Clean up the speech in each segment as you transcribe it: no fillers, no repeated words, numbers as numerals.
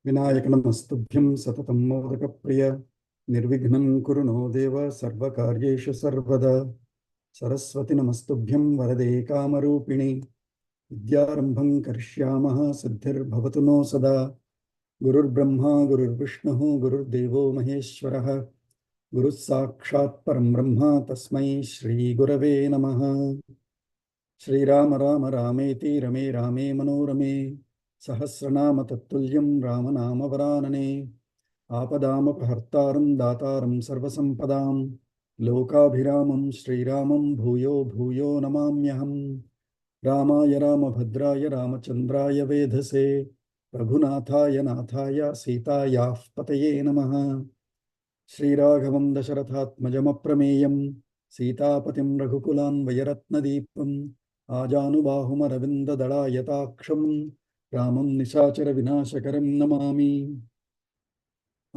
विनायक नमस्तुभ्यं सततं मोदकप्रिय निर्विघ्नं कुरु नो देव सर्वकार्येषु सर्वदा सरस्वती नमस्तुभ्यं वरदे कामरूपिणि विद्यारम्भं करिष्यामः सिद्धिर्भवतु नो सदा गुरुर्ब्रह्मा गुरुर्विष्णुः गुरुर्देवो महेश्वरः गुरुः साक्षात् परं ब्रह्म तस्मै श्रीगुरवे नमः। श्रीराम राम रामेति रमे रामे मनोरमे सहस्रनाम तत्तुल्यं रामनाम वरानने आपदामपहर्तारं दातारं सर्वसम्पदां लोकाभिरामं श्रीरामं भूयो भूयो नमाम्यहम्। रामाय रामभद्राय रामचन्द्राय वेधसे रघुनाथाय नाथाय सीतायाः पतये नमः। श्रीराघवं दशरथात्मजमप्रमेयं सीतापतिं रघुकुलान्वयरत्नदीपम् आजानुबाहुमरविन्ददलायताक्षं रामं निशाचरविनाशकरं नमामि।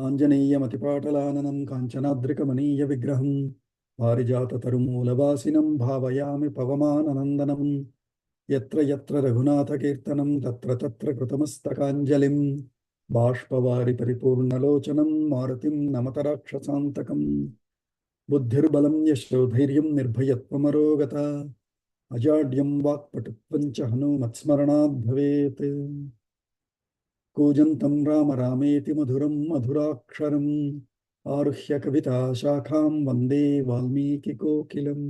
आञ्जनेयमतिपाटलाननं काञ्चनाद्रिकमनीयविग्रहं पारिजाततरुमूलवासिनं भावयामि पवमाननन्दनं यत्र यत्र रघुनाथकीर्तनं तत्र तत्र कृतमस्तकाञ्जलिं बाष्पवारि परिपूर्णलोचनं मारुतिं नमत राक्षसान्तकं बुद्धिर्बलं यशोधैर्यं निर्भयत्वमरोगता अजाड्यं वाक्पटुत्वं च हनुमत्स्मरणात् भवेत्। कूजन्तं राम रामेति मधुरं मधुराक्षरम् आरुह्य कविता शाखां वन्दे वाल्मीकिकोकिलम्।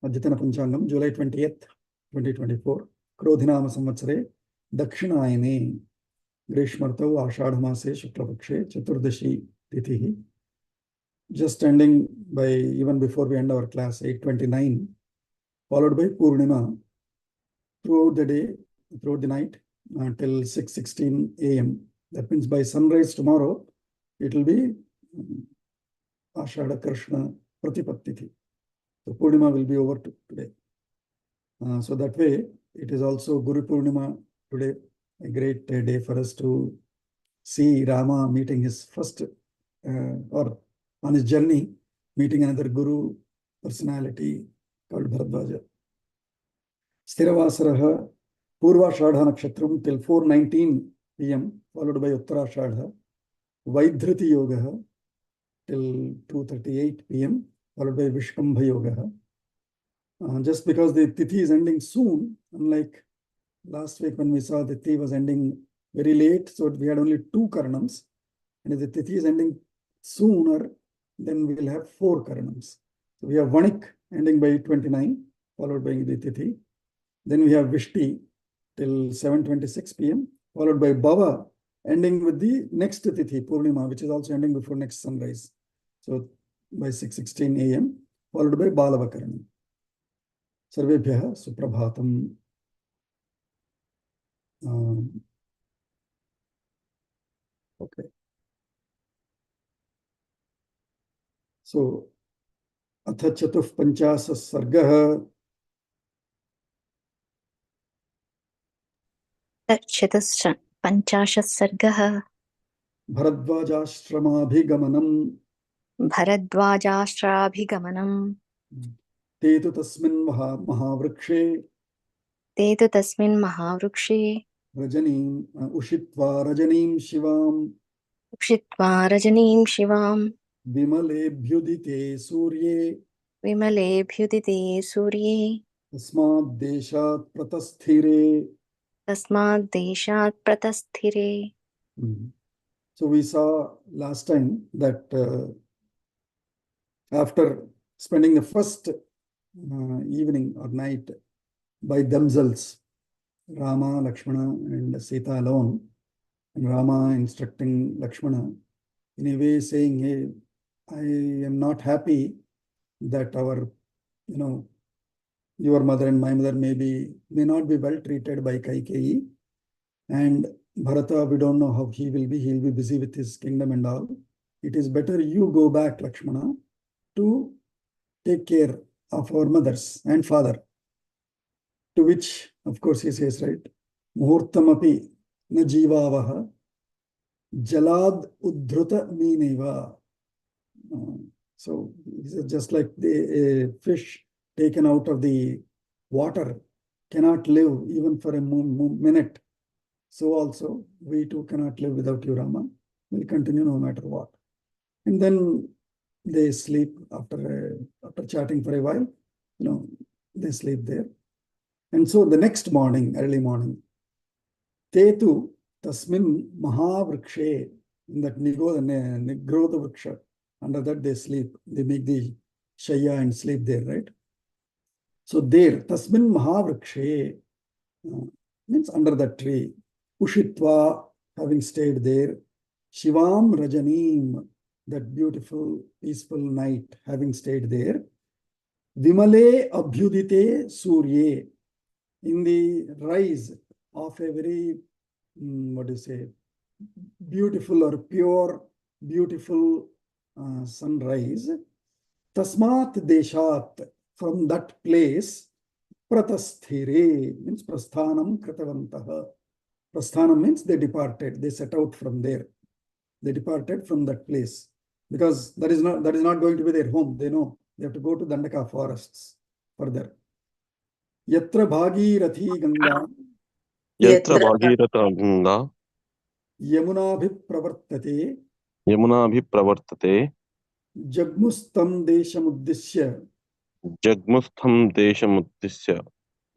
अद्यतन पंचांगम जुलै 20th 2024 क्रोधिनाम संवत्सरे दक्षिणायने ग्रीष्मर्तौ आषाढ़मासे शुक्लपक्षे चतुर्दशी तिथि, just ending by even before we end our class 8:29, followed by Purnima throughout the day, throughout the night until 6:16 a.m. That means by sunrise tomorrow it will be Ashadha Krishna Pratipattithi. So Purnima will be over today. So that way it is also Guru Purnima today, a great day for us to see Rama meeting his first or on his journey meeting another Guru personality called Bharadwaja. Stiravasaraha Purvashadha Nakshatram till 4:19 p.m. followed by Uttarashadha. Vaidhriti Yogaha till 2:38 p.m. followed by Vishkambha Yogaha. Just because the Tithi is ending soon, unlike last week when we saw the Tithi was ending very late, so we had only 2 Karanams. And if the Tithi is ending sooner, then we will have 4 Karanams. So we have Vanik ending by 29, followed by the Tithi. Then we have Vishti till 7:26 p.m., followed by Bhava, ending with the next Tithi, Purnima, which is also ending before next sunrise. So by 6:16 a.m., followed by Balavakaranam. Sarvebhyah Suprabhatam. Okay. So, Atha Chatuh Panchasas Sargah. चतुष्पञ्चाशत् सर्गः भरद्वाजाश्रमाभिगमनम् ते तु तस्मिन् महावृक्षे रजनीम् उषित्वा रजनीं शिवाम् विमलेऽभ्युदिते सूर्ये तस्माद् देशात् प्रतस्थिरे. So we saw last time that after spending the first evening or night by themselves, Rama, Lakshmana and Sita alone, and Rama instructing Lakshmana in a way saying, hey, I am not happy that your mother and my mother may not be well treated by Kaikeyi, and Bharata, we don't know how he will be. He will be busy with his kingdom and all. It is better you go back, Lakshmana, to take care of our mothers and father. To which, of course, he says, right, Muhurtamapi na jivavaha Jalad Uddhruta Meeneva. So just like the fish taken out of the water cannot live even for a minute, so also we too cannot live without you, Rama. We'll continue no matter what. And then they sleep after chatting for a while. They sleep there. And so the next morning, early morning, Tetu Tasmin Mahavrikshe, in that Nigrodha Vriksha, under that they sleep. They make the Shaya and sleep there, right? So there, Tasmin Mahavrikshe means under that tree. Ushitva, having stayed there. Shivam Rajanim, that beautiful, peaceful night, having stayed there. Vimale Abhyudite Surye, in the rise of a very, beautiful or pure, beautiful sunrise. Tasmat Deshat, from that place, Pratasthire, means Prasthanam Kritavantaha. Prasthanam means they departed, they set out from there. They departed from that place. Because that is not going to be their home. They know they have to go to Dandaka forests further. Yatra Bhagirathi Ganga. Yatra Bhagirata Ganga. Yamunabhipravartate. Yamunabhipravartate. Jagmustam Deshamuddishya. Jagmustham Deshamuddishya.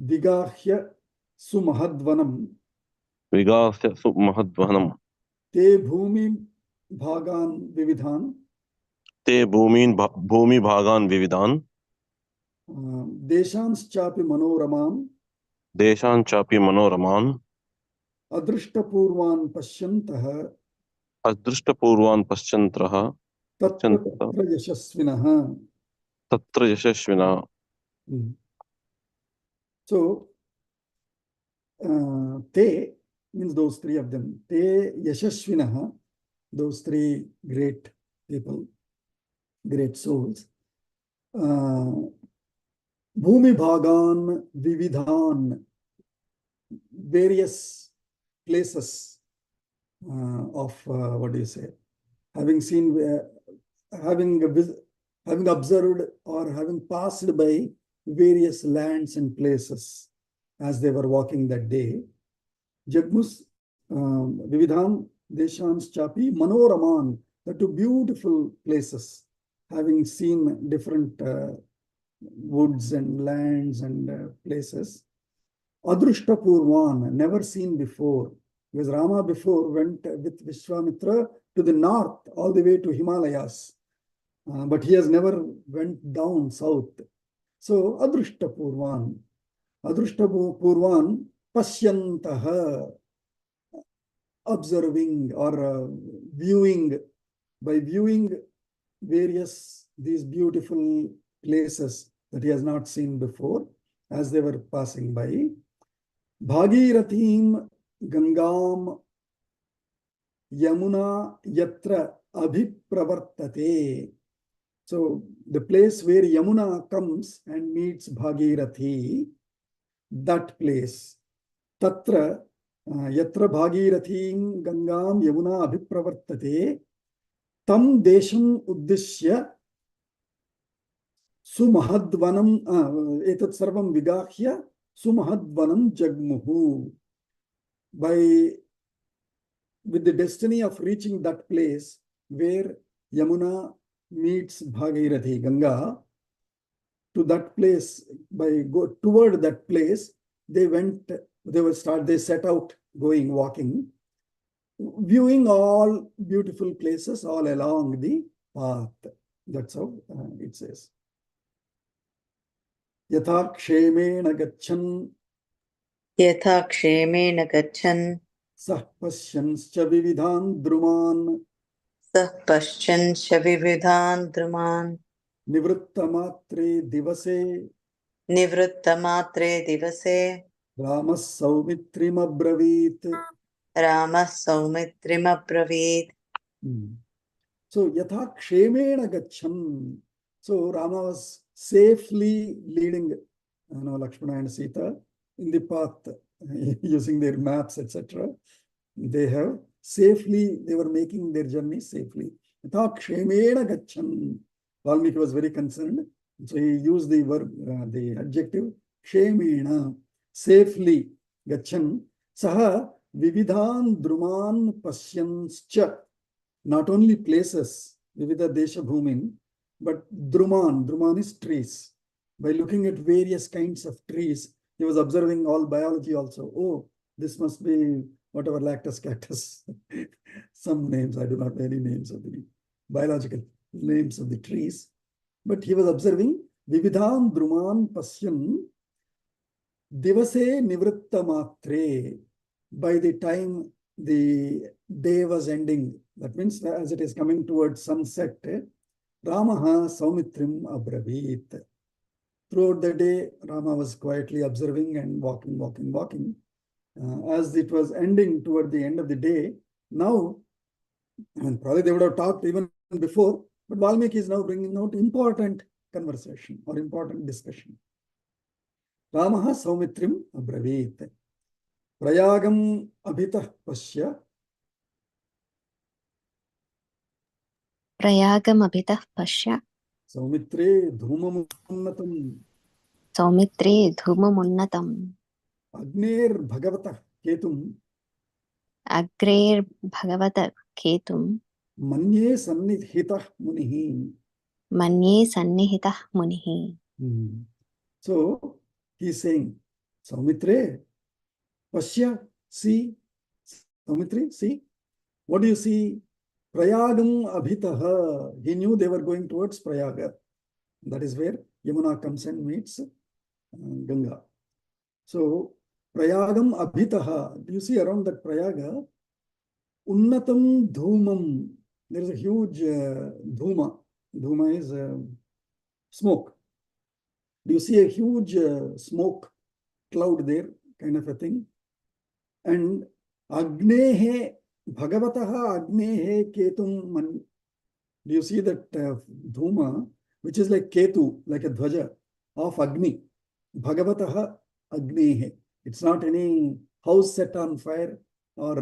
Vigahya Sumahadvanam. Vigahya Sumahadvanam. Te Bhumi Bhagan Vividhan. Te Bhumi Bhagan Vividhan. Deshans Chapi Manoramam. Deshan Chapi Manoraman. Adrishtapurvan Pashyantaha. Adrishtapurvan Paschantraha. Tatra Yashasvinaha. Tatra Yashasvina. So, Te means those three of them. Te Yashasvinaha, those three great people, great souls. Bhumi Bhagan Vividhan, various places of, having seen, having observed or having passed by various lands and places as they were walking that day. Jagmus Vividhan Deshans Chapi Manoraman, the two beautiful places, having seen different woods and lands and places. Adrishtapurvan, never seen before, because Rama before went with Vishwamitra to the north, all the way to Himalayas. But he has never went down south. So Adrishtapurvan Pashyantaha, observing or viewing, by viewing these beautiful places that he has not seen before as they were passing by. Bhagirathim Gangam Yamuna Yatra Abhipravartate. So the place where Yamuna comes and meets Bhagirathi, that place. Tatra Yatra Bhagirathim Gangam Yamuna Abhipravartate. Tam Desham Uddishya Sumahadvanam Etat Sarvam Vigahya Sumahadvanam Jagmuhu. With the destiny of reaching that place where Yamuna meets Bhagirathi, Ganga, to that place, toward that place, they set out walking, viewing all beautiful places all along the path. That's how it says. Yatha kshemena gachan. Yatha kshemena gachan. Sah pasyanscha vividhan druman. Sah pasyanscha vividhan druman. Nivrittamatre divase. Nivrittamatre divase. Ramas saumitrim abravit. Ramas saumitrim abravit. So yatha kshemena gachan. So Rama was safely leading Lakshmana and Sita in the path using their maps, etc. They have safely, they were making their journey safely. Yatha kshemena gachan. Valmiki was very concerned. So he used the verb, the adjective kshemena, safely gachan. Saha vividhan druman pasyanscha. Not only places, vividha desha bhumin, but druman is trees. By looking at various kinds of trees, he was observing all biology also. Oh, this must be whatever, lactus cactus. Some names, I do not know any names of the biological names of the trees. But he was observing vividhan druman pasyan divase nivritta matre. By the time the day was ending, that means as it is coming towards sunset, Ramaha Saumitrim Abravit. Throughout the day, Rama was quietly observing and walking. As it was ending toward the end of the day, now, and probably they would have talked even before, but Valmiki is now bringing out important conversation or important discussion. Ramaha Saumitrim Abravit. Prayagam abhitah pasya. Prayagam abhitah pasya. Saumitre dhumamunnatam. Saumitre dhumamunnatam. Agner bhagavatah ketum. Agrer bhagavata ketum. Manye sannidhitah munihi. Manye sannihitah munihi. So he's saying, Saumitre, pasya, see. Saumitri, see. What do you see? Prayagam abhitaha. He knew they were going towards Prayaga. That is where Yamuna comes and meets Ganga. So Prayagam abhitaha. Do you see around that Prayaga? Unnatam dhumam. There is a huge dhuma. Dhuma is smoke. Do you see a huge smoke cloud there, kind of a thing? And Agnehe, Bhagavataha Agnehe Ketum Man. Do you see that dhuma, which is like Ketu, like a dhwaja of Agni? Bhagavataha Agnehe. It's not any house set on fire, or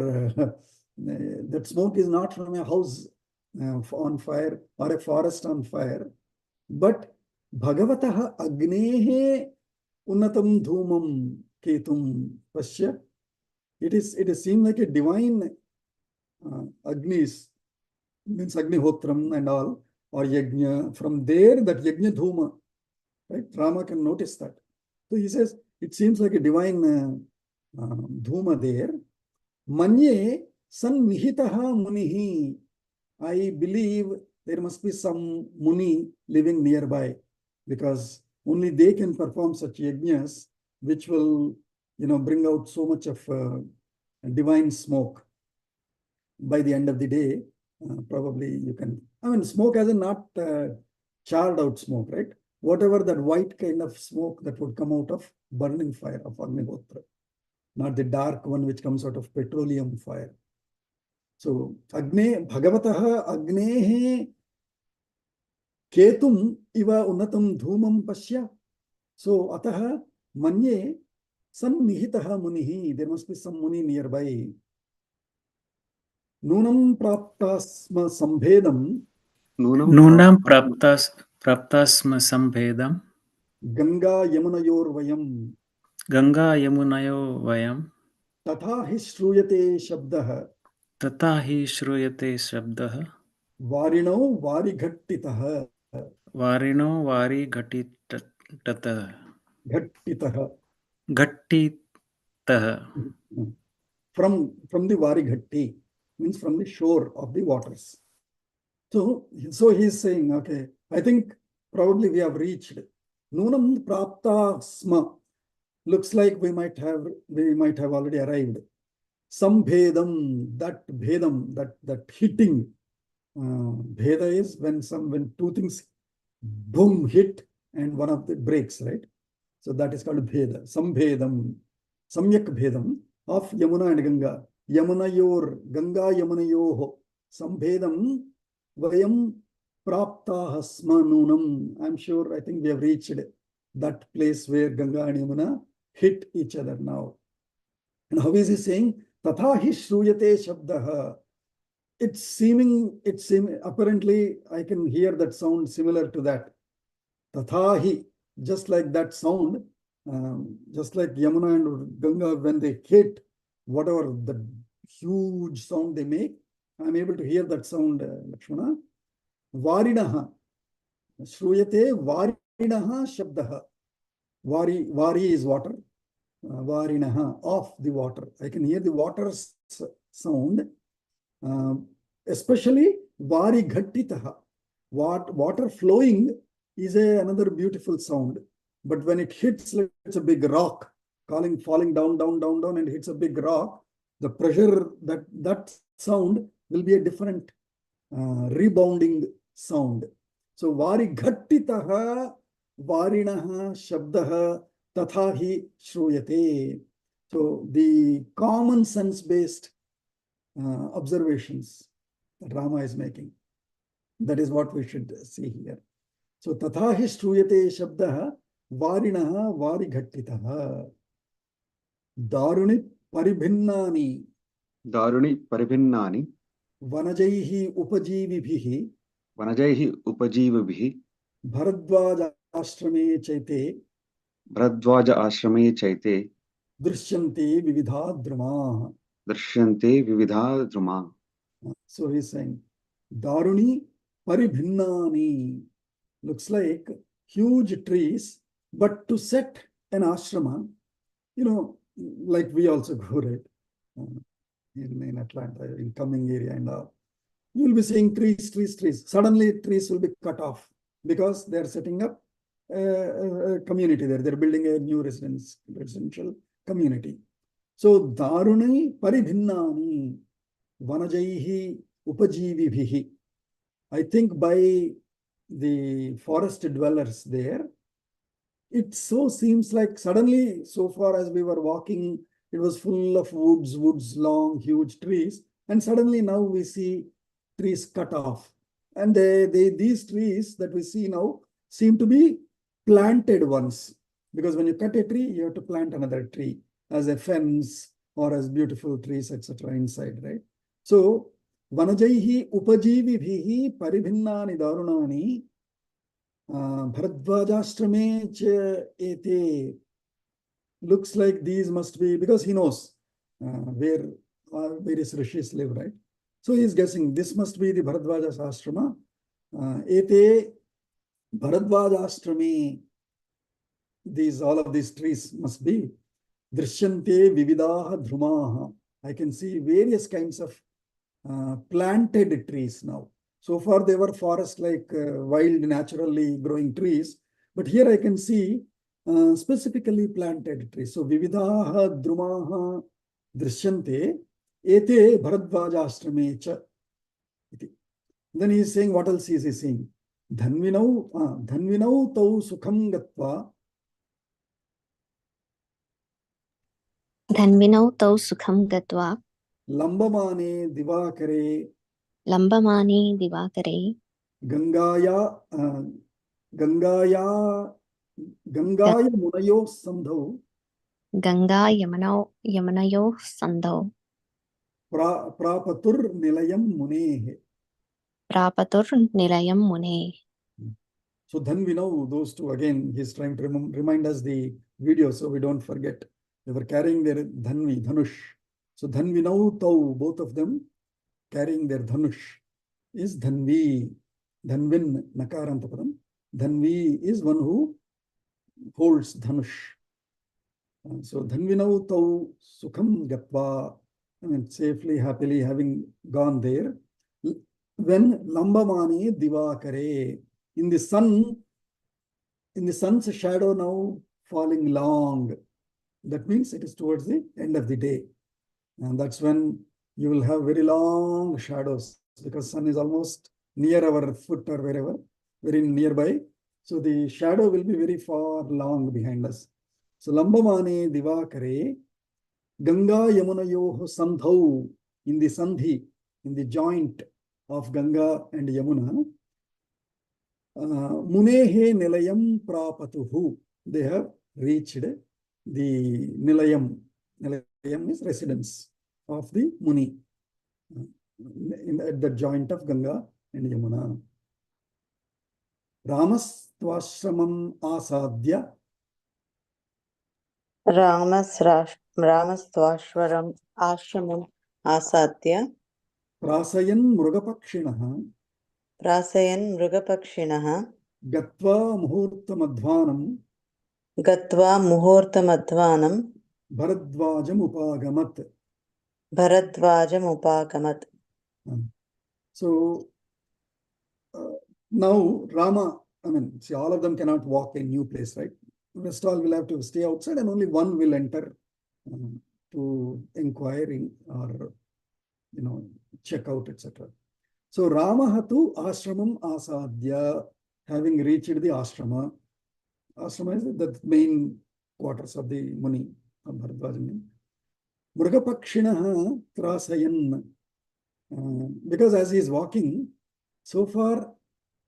that smoke is not from a house on fire or a forest on fire, but Bhagavataha Agnehe Unnatam Dhumam Ketum Pasya. It is seen like a divine Agnis, means Agnihotram and all, or Yajna. From there, that Yajna Dhuma, right? Rama can notice that. So he says, it seems like a divine Dhuma there. Manye Sannihitaha Munihi. I believe there must be some Muni living nearby, because only they can perform such yajnas, which will, bring out so much of divine smoke. By the end of the day, probably you can, smoke as in not charred out smoke, right? Whatever that white kind of smoke that would come out of burning fire of Agnihotra, not the dark one which comes out of petroleum fire. So, Bhagavataha Agnehe Ketum iva unnatam dhumam pasya. So, ataha manye sannihitaha munihi. There must be some muni nearby. Nunam praptasma sambhedam. Nunam praptasma sambhedam. Ganga yamunayor vayam. Ganga yamunayo vayam. Tatha hi shruyate shabdah. Tata hi shruyate shabdah. Varino varighattitaha. Varino vari ghattitaha. Ghattitaha. Ghattitaha. From the Varighatti, means from the shore of the waters. So he's saying, okay, I think probably we have reached Nunam Prapta Sma. Looks like we might have already arrived. Sambhedam, that hitting. Bheda is when two things boom hit and one of the breaks, right? So that is called Bheda. Sambhedam, Samyak Bhedam of Yamuna and Ganga. Yamunayor, Ganga Yamunayoho. Sambhedam Vayam Prapta Hasma Nunam. I think we have reached that place where Ganga and Yamuna hit each other now. And how is he saying? Tatha hi shruyate shabdah. It's apparently I can hear that sound similar to that. Tatha hi, just like that sound, just like Yamuna and Ganga, when they hit whatever the huge sound they make, I'm able to hear that sound, Lakshmana. Varinaha, shruyate varinaha shabdaha. Vari is water. Varinaha, of the water. I can hear the water's sound, especially vari ghattitaha. Water flowing is another beautiful sound. But when it hits, like it's a big rock, falling down, and hits a big rock, the pressure, that sound will be a different rebounding sound. So vari ghattitaha varinaha shabdaha tatha hi shruyate. So the common sense based observations that Rama is making, that is what we should see here. So tatha hi shruyate shabdaha varinaha vari ghattitaha daruni paribhinnani दारुणि परिभिन्नानि vanajaihi upajivibhihi वनजैः उपजीविभिः Bharadwaja ashrame chaite Bharadwaj आश्रमे चैते drishyante vividha drama. दृश्यन्ते विविधा द्रुमा. So he's saying, Daruni paribhinnani, looks like huge trees, but to set an ashrama, like we also go, right? In Atlanta, in coming area and all, you will be seeing trees. Suddenly trees will be cut off because they are setting up a community there. They're building a new residential community. So Daruni paribhinnani vanajaihi upajivibhihi. I think by the forest dwellers there, it so seems like suddenly, so far as we were walking, it was full of woods, long, huge trees. And suddenly now we see trees cut off. And these trees that we see now seem to be planted ones. Because when you cut a tree, you have to plant another tree as a fence or as beautiful trees, etc. inside, right? So, vanajaihi upajivibhihi paribhinnani darunani bharadvajashrame cha ete. Looks like these must be, because he knows where various rishis live, right? So he's guessing this must be the Bharadvaja's ashrama. Ete Bharadvajashrame, all of these trees must be Drishyante vividaha dhrumaha. I can see various kinds of planted trees now. So far they were forest-like wild, naturally growing trees. But here I can see specifically planted trees. So vividaha dhrumaha drishyante ete bharadvajashrame cha. Then he is saying, what else is he saying? Dhanvinau tau sukham gatva. Dhanvinau tau sukham gatva Lambamane divakare. lambamani divakare Gangaya munayo sandhau. Ganga yamanayo sandhau Prapatur nilayam munehe. prapatur nilayam mune. So then we know those two, again, he's trying to remind us the video so we don't forget. They were carrying their dhanush. So dhanvinau tau, both of them carrying their dhanush, is dhanvi. Dhanvin, nakarantapadam. Dhanvi is one who holds dhanush. So dhanvinau tau sukham gatva, safely, happily having gone there. When lambamane divakare, in the sun's shadow now falling long, that means it is towards the end of the day. And that's when you will have very long shadows, because sun is almost near our foot or wherever, very nearby. So the shadow will be very far long behind us. So lambamane divakare, Ganga yamunayoho sandhau, in the sandhi, in the joint of Ganga and Yamuna, munehe nilayam prapatuhu, they have reached the nilayam. Nilayam is residence. of the Muni at the joint of Ganga and Yamuna. Ramastvashramam asadhya रामस्त्वाश्वरम् आश्रमम् आसाद्य prasayan mrugapakshinah प्रासयन् मृगपक्षिणः gatva muhurtamadhvanam गत्वा मुहूर्तमध्वानं bharadvajam upagamat. भरद्वाजमुपागमत्. So now Rama, I mean, see, all of them cannot walk a new place, right? Rest all will have to stay outside and only one will enter to inquiring or, check out, etc. So Rama hatu ashramam asadhya, having reached the ashrama. Ashrama is the main quarters of the Muni, of Bharadwaja. Mrugapakshinaha trasayan, because as he is walking, so far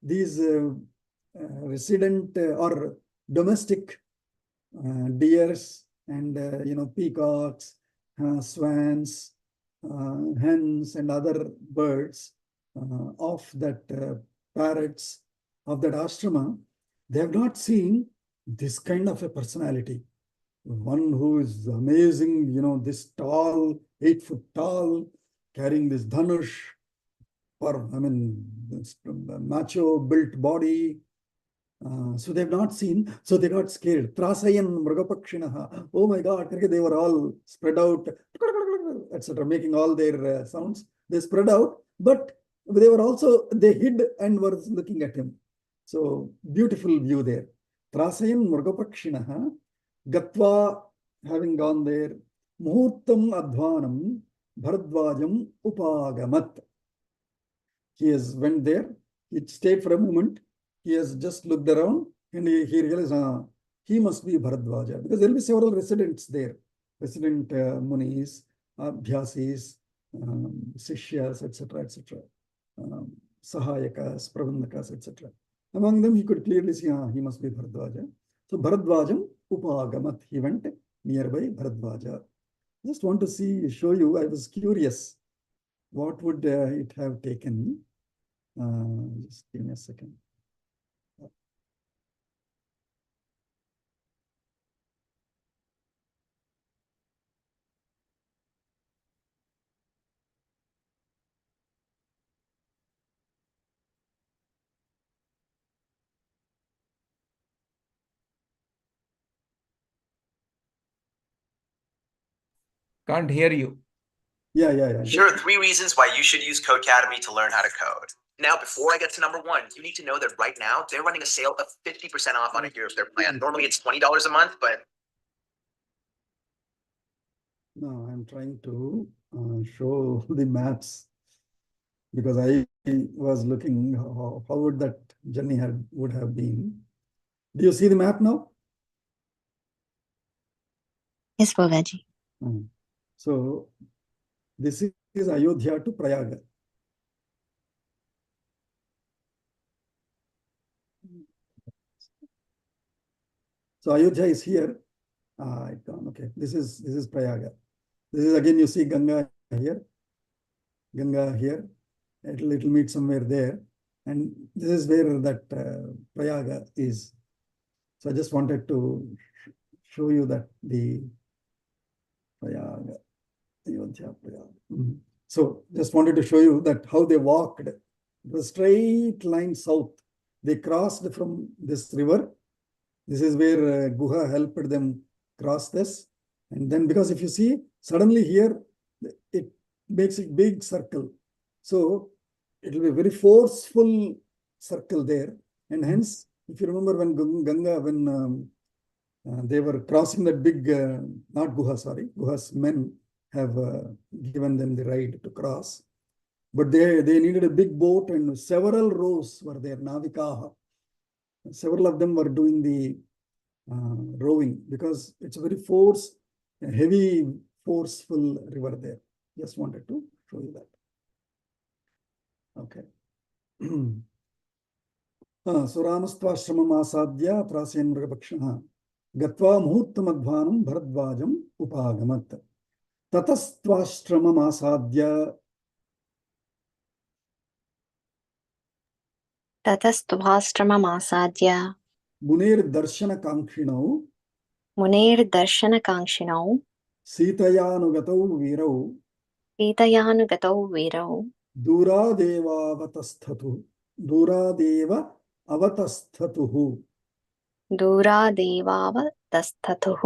these resident or domestic deers and peacocks, swans, hens and other birds of that parrots of that ashrama, they have not seen this kind of a personality. One who is amazing, this tall, 8 foot tall, carrying this dhanush, this macho built body. So they've not seen, so they got scared. Trasayan mrugapakshinaha. Oh my God, they were all spread out, etc., making all their sounds. They spread out, but they hid and were looking at him. So beautiful view there. Trasayan mrugapakshinaha. Gatva, having gone there, muhurtam adhvanam bharadvajam upagamat. He has went there, he stayed for a moment, he has just looked around and he realized he must be Bharadwaja, because there will be several residents there, resident munis, abhyasis, sishyas, etc., sahayakas, pravandakas, etc. Among them, he could clearly see he must be Bharadwaja. So Bharadvajam upagamat, he went nearby Bharadwaja. Just want to show you, I was curious, what would it have taken? Just give me a second. Can't hear you. Yeah. Here are 3 reasons why you should use Codecademy to learn how to code. Now, before I get to number 1, you need to know that right now they're running a sale of 50% off on a year of their plan. Normally it's $20 a month, but no, I'm trying to show the maps, because I was looking how would that journey would have been. Do you see the map now? Yes, Bhagaji. So this is Ayodhya to Prayaga. So Ayodhya is here. Okay, this is Prayaga. This is again, you see Ganga here, it'll meet somewhere there, and this is where that Prayaga is. So I just wanted to show you that the Prayaga, Ayodhya, Prayaga. So just wanted to show you that how they walked. It was straight line south. They crossed from this river. This is where Guha helped them cross this. And then, because if you see, suddenly here, it makes a big circle. So it will be a very forceful circle there. And hence, if you remember when Ganga, when they were crossing that big, not Guha, sorry, Guha's men have given them the right to cross. But they needed a big boat, and several rows were there, Navikaha. Several of them were doing the rowing, because it's a very heavy, forceful river there. Just wanted to show you that. Okay. So Ramastvashramam asadhya prasayan mrugapakshah gatva muhurtamadhvanam bharadvajam upagamat. ततस्त्वाश्रममासाद्य ततस्त्वाश्रममासाद्य मुनेर्दर्शनकाङ्क्षिणौ मुनेर्दर्शनकाङ्क्षिणौ सीतयानुगतौ वीरौ सीतयानुगतौ वीरौ दूरादेव अवतस्थतुः. दूरादेवावतस्थतुः.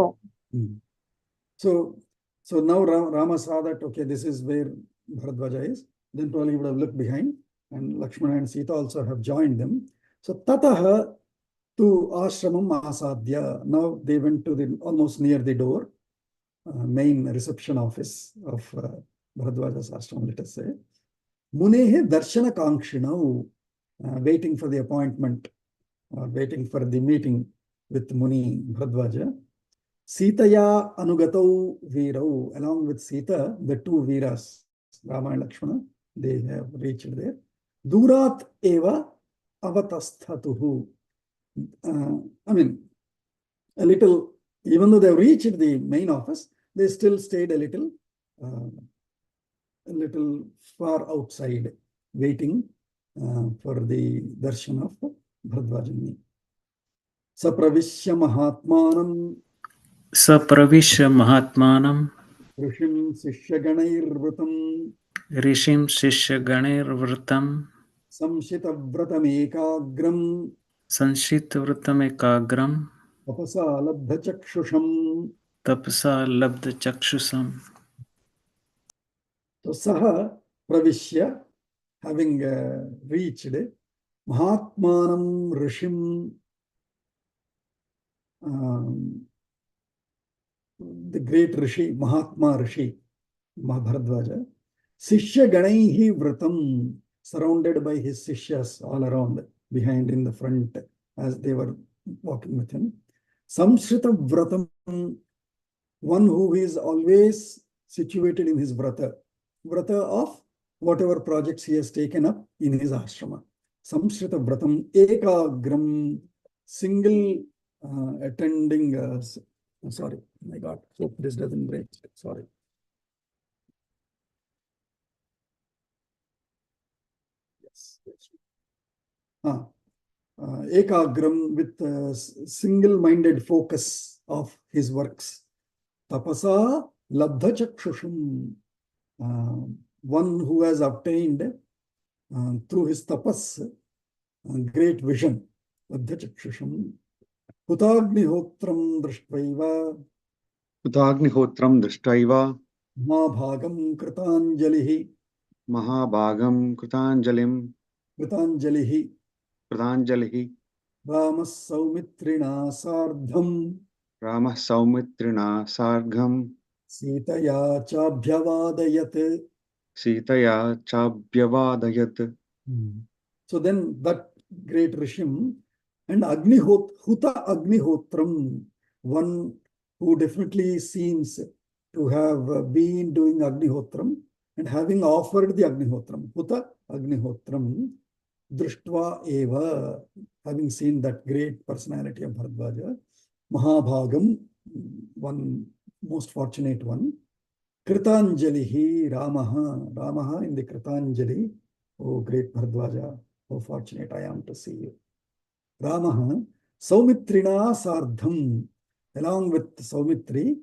So now Rama saw that, okay, this is where Bharadwaja is. Then probably he would have looked behind, and Lakshmana and Sita also have joined them. So tataha to ashramam asadya. Now they went to the almost near the door, main reception office of Bharadwaja's ashram, let us say. Munehe darshana kankshinav, waiting for the appointment, or waiting for the meeting with Muni Bharadwaja. Sitaya anugatau virau, along with Sita, the two Veeras, Rama and Lakshmana, they have reached there. Durat eva avatasthatuhu. I mean, a little, even though they have reached the main office, they still stayed a little far outside, waiting for the darshan of Bharadwajani. Sapravishya Mahatmanam Sapravisya Mahatmanam Rishim Sishyaganayirvrutam Rishim Shishyaganirvrutam Samshitavratamekagram Sanshitavratamekagram Tapasa Labdhachakshusham. Tapasa Labdhachakshusam. So Saha Pravishya, having reached Mahatmanam Rishim, the great Rishi, Mahatma Rishi, Bharadwaja, Sishya Ganaihi Vratam, surrounded by his Sishyas all around, behind, in the front, as they were walking with him. Samshrita Vratam, one who is always situated in his vrata of whatever projects he has taken up in his ashrama. Samshrita Vratam Ekagram, single attending, sorry, my God, hope this doesn't break, sorry. Yes. Ekagram, with single-minded focus of his works. Tapasa labdhachakshusham, one who has obtained through his tapas great vision. Labdhachakshusham. Hutagnihotram drishtvaiva. Hutagnihotram drishtaiva. Mahabhagam kritanjalihi. Mahabhagam kritanjalim. Kritanjalihi. Kritanjalihi. Ramas saumitrina sardham. Ramah saumitrina sargam. Sitaya chabhyavadayat. Sitaya chabhyavadayat. So then that great Rishim, and Huta Agnihotram, one who definitely seems to have been doing Agnihotram and having offered the Agnihotram. Huta Agnihotram, Drishtva Eva, having seen that great personality of Bharadwaja. Mahabhagam, one most fortunate one. Kritanjalihi Ramaha in the Kritanjali. Oh, great Bharadwaja, how fortunate I am to see you. Ramaha Saumitrina Sardham, along with Saumitri,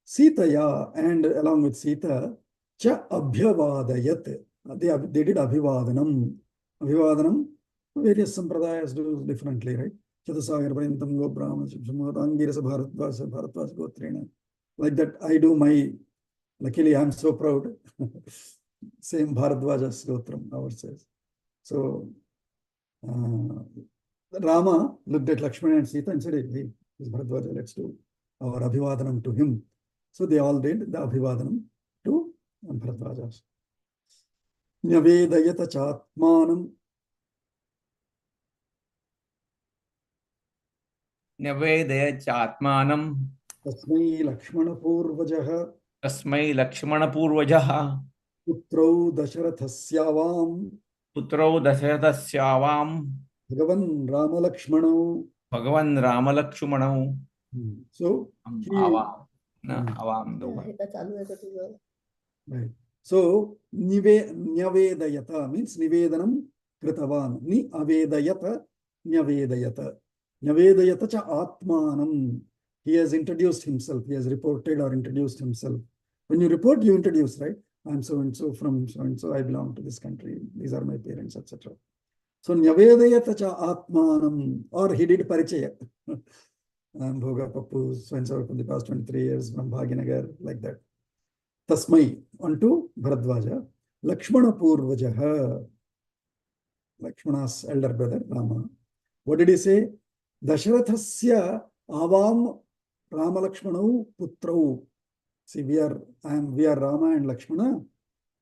Sitaya, and along with Sita, Cha Abhyavadayat. They did Abhivadanam. Abhivadanam, various sampradayas do differently, right? Chatusagar Parintam Go Brahma Angirasa Bharatvaja Gotrina. Like that, I do my, luckily I'm so proud, same Bharadvaja's Gotram, ours says. So, Rama looked at Lakshmana and Sita and said, hey, this is Bharadwaja, let's do our Abhivadanam to him. So they all did the Abhivadanam to Bharadwaja. Nyavedayata Chatmanam. Nyavedaya Chatmanam. Tasmai Lakshmana Purvajaha. Tasmai Lakshmana Purvajaha. Putrau Dasharathasyavam. Putrau Dasharathasyavam. Bhagavan Rama Lakshmanau. Bhagavan Rama Lakshmanau. So, Avam. Na, avam. Right. So, Nyavedayata means Nivedanam Kritavan. Ni Avedayata, Nyavedayata. Nyavedayata cha Atmanam. He has introduced himself. He has reported or introduced himself. When you report, you introduce, right? I'm so and so from so and so. I belong to this country. These are my parents, etc. So, Nyavedayata cha Atmanam. Or he did Parichaya. I'm Bhoga Pappu, so and so for the past 23 years from Bhaginagar, like that. Tasmai unto Bharadwaja, Lakshmana Purvajaha, Lakshmana's elder brother Rama. What did he say? Dasharathasya avam Rama Lakshmanau putrau. See, we are Rama and Lakshmana.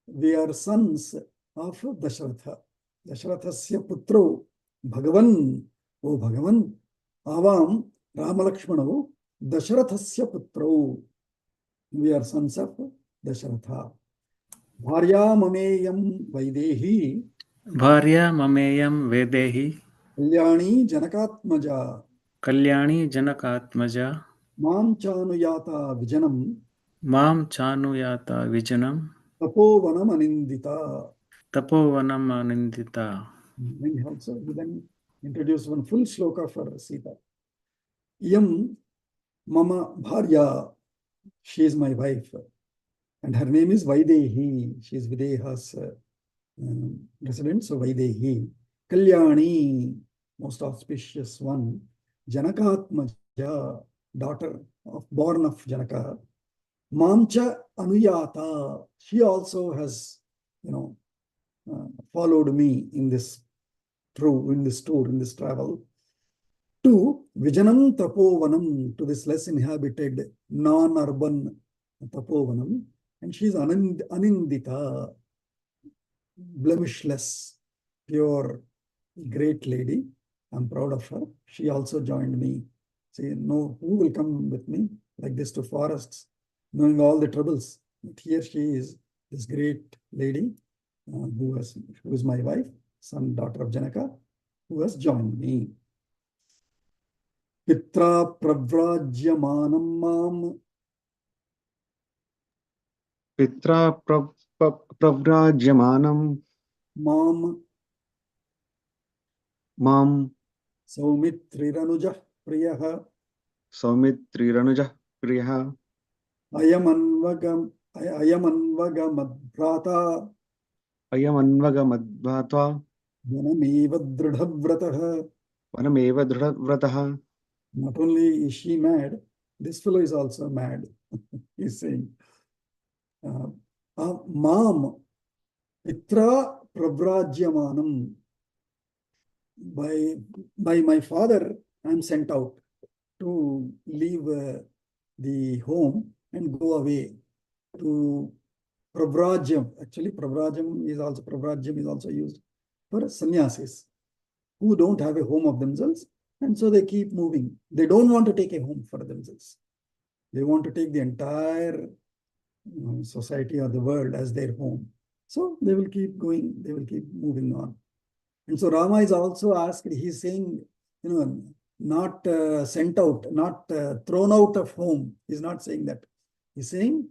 We are sons of Dasharatha. Dasharathasya putrau Bhagavan, O Bhagavan, avam Rama Lakshmanau Dasharathasya putrau. We are sons of Dasharatha. Bharya mameyam Vaidehi Bharya mameyam vedehi Kalyani Janakatmaja Kalyani Janakatmaja Mam Chanuyata Vijanam Mam Chanuyata Vijanam Tapovanam Anindita. Tapovanam Anindita. And also he then introduced one full shloka for Sita. Yam Mama Bharya, she is my wife, and her name is Vaidehi. She is Videha's resident, so Vaidehi. Kalyani, most auspicious one. Janakatmaja, daughter born of Janaka. Mamcha Anuyata, she also has, followed me in this tour, in this travel. To Vijanam Tapovanam, to this less inhabited, non-urban Tapovanam, and she is Anindita, blemishless, pure, great lady. I'm proud of her. She also joined me. See, no, who will come with me like this to forests, knowing all the troubles? But here she is, this great lady who is my wife, daughter of Janaka, who has joined me. Pitra Pravrajyamanam Mam. Pitra Pravrajyamanam Mam Mam Saumitriranujah Priyaha Saumitriranujah Priyaha Ayamanvagamabhrata Ayamanvagamadvatva Vanameva Dridhavrataha. Vanameva Dridhavrataha. Not only is she mad, this fellow is also mad. He's saying, Mam Pitra Pravrajyamanam. By my father, I am sent out to leave the home and go away to Pravrajyam. Actually, Pravrajyam is also used for sannyasis who don't have a home of themselves, and so they keep moving. They don't want to take a home for themselves. They want to take the entire society or the world as their home. So they will keep going, they will keep moving on. And so Rama is also asked, he's saying, not sent out, not thrown out of home. He's not saying that. He's saying,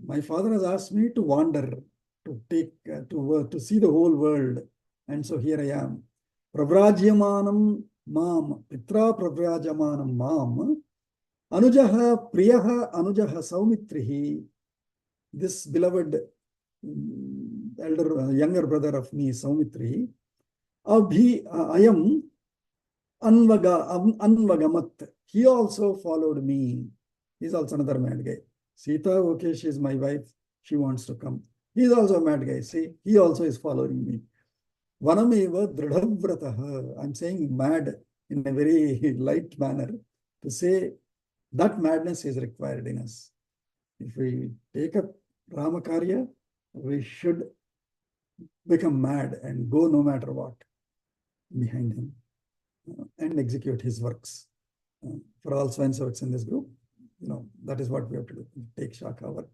my father has asked me to wander, to take, to see the whole world. And so here I am. Pravrajyamanam Mam, Pitra Pravrajyamanam Mam, Anujaha Priyaha Anujaha Saumitrihi. This beloved younger brother of me, Saumitri, Ayam Anvagamat. He also followed me. He's also another mad guy. Sita, okay, she's my wife. She wants to come. He's also a mad guy. See, he also is following me. Vanameva Dridhavrataha. I'm saying mad in a very light manner to say that madness is required in us. If we take up Ramakarya, we should become mad and go no matter what behind him and execute his works. For all Swainsavaks in this group, that is what we have to do. Take Shaka work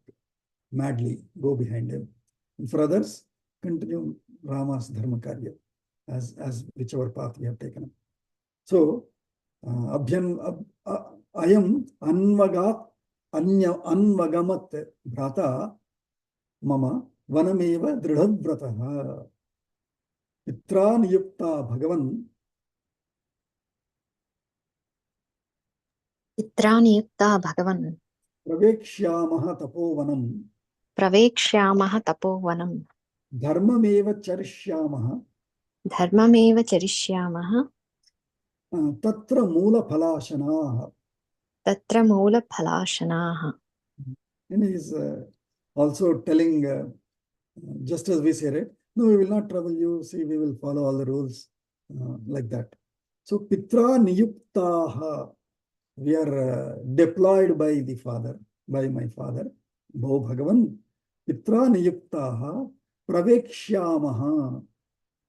madly, go behind him. And for others, continue Rama's Dharma Karya as whichever path we have taken up. So, Ayam Anvagamat Bhrata मम वनमेव दृढव्रतः पित्रा नियुक्ता भगवन् पित्रा नियुक्ता भगवन् प्रवेक्ष्यामः तपोवनं प्रवेक्ष्यामः तपोवनं धर्ममेव चरिष्यामः धर्ममेव चरिष्यामः तत्र मूलफलाशनाः. तत्र मूलफलाशनाः. And he is also telling, just as we say, right? No, we will not trouble you. See, we will follow all the rules like that. So, Pitra Niyuktaha, we are deployed by the father, by my father, Bho Bhagavan. Pitra Niyuktaha Pravekshyamaha.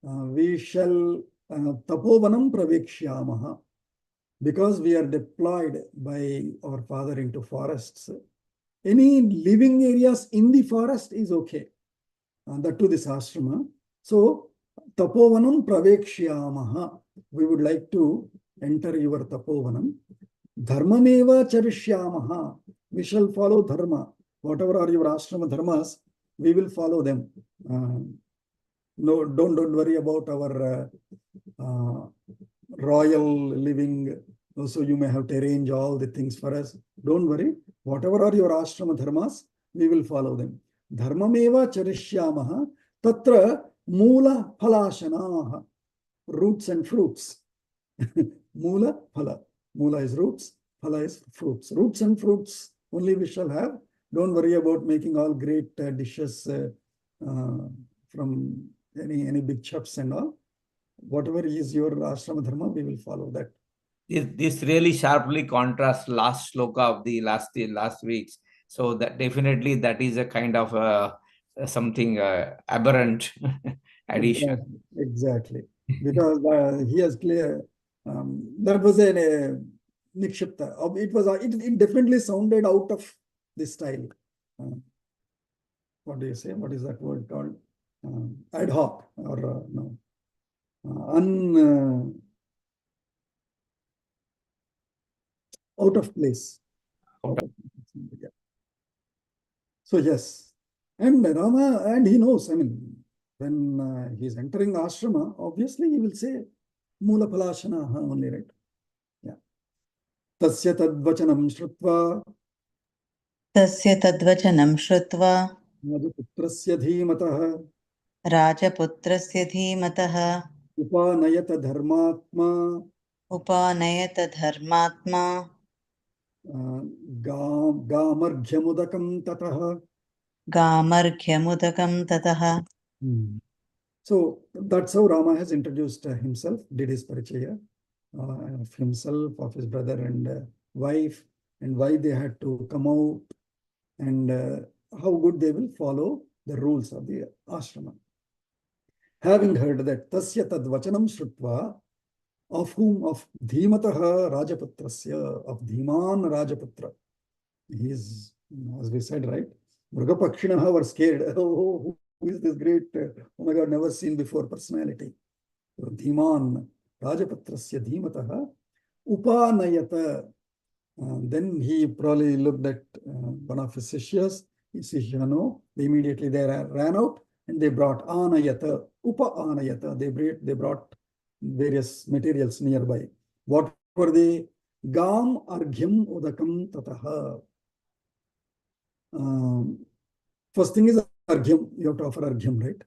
We shall Tapovanam Pravekshyamaha. Because we are deployed by our father into forests. Any living areas in the forest is okay. That to this ashrama. So, Tapovanam Pravekshyamaha. We would like to enter your Tapovanam. Dharmameva Charishyamaha. We shall follow Dharma. Whatever are your ashrama dharmas, we will follow them. No, don't worry about our royal living. Also, you may have to arrange all the things for us. Don't worry. Whatever are your ashrama dharmas, we will follow them. Dharmameva charishyamaha tatra moola phalashanaha. Roots and fruits. Moola phala. Moola is roots, phala is fruits. Roots and fruits only we shall have. Don't worry about making all great dishes from any big chefs and all. Whatever is your ashrama dharma, we will follow that. This really sharply contrasts last shloka of the last weeks. So that definitely that is a kind of something aberrant addition. Exactly. Because he has clear, that was a nikshipta. It definitely sounded out of this style. What do you say? What is that word called? Ad hoc or no? Out of place. Yeah. So yes, and Rama, and he knows, I mean, when he's entering ashrama, obviously he will say Moola Phalashanaha only, right? Yeah. Tasya tadvachanam shrutva तस्य तद्वचनं श्रुत्वा Rajaputrasya dhimatah राजपुत्रस्य धीमतः upanayat dharmatma उपानयत धर्मात्मा gamarghямudakam tatah. गामर्घ्यमुदकं ततः. So that's how Rama has introduced himself, did his parichaya of himself, of his brother and wife, and why they had to come out, and how good they will follow the rules of the ashrama. Having heard that, tasya tadvachanam shrutva, of whom? Of dhimataha rajaputrasya, of dhiman rajaputra. He is, as we said, right? Mrugapakshinaha were scared. Oh, who is this great, oh my God, never seen before personality. So, dhiman rajaputrasya dhimataha upanayata. Then he probably looked at one of his sishyas. Sishya, immediately they ran out and they brought anayata, upa anayata. They brought various materials nearby. What were they? Gam arghyam udakam tataha. First thing is arghyam. You have to offer arghyam, right?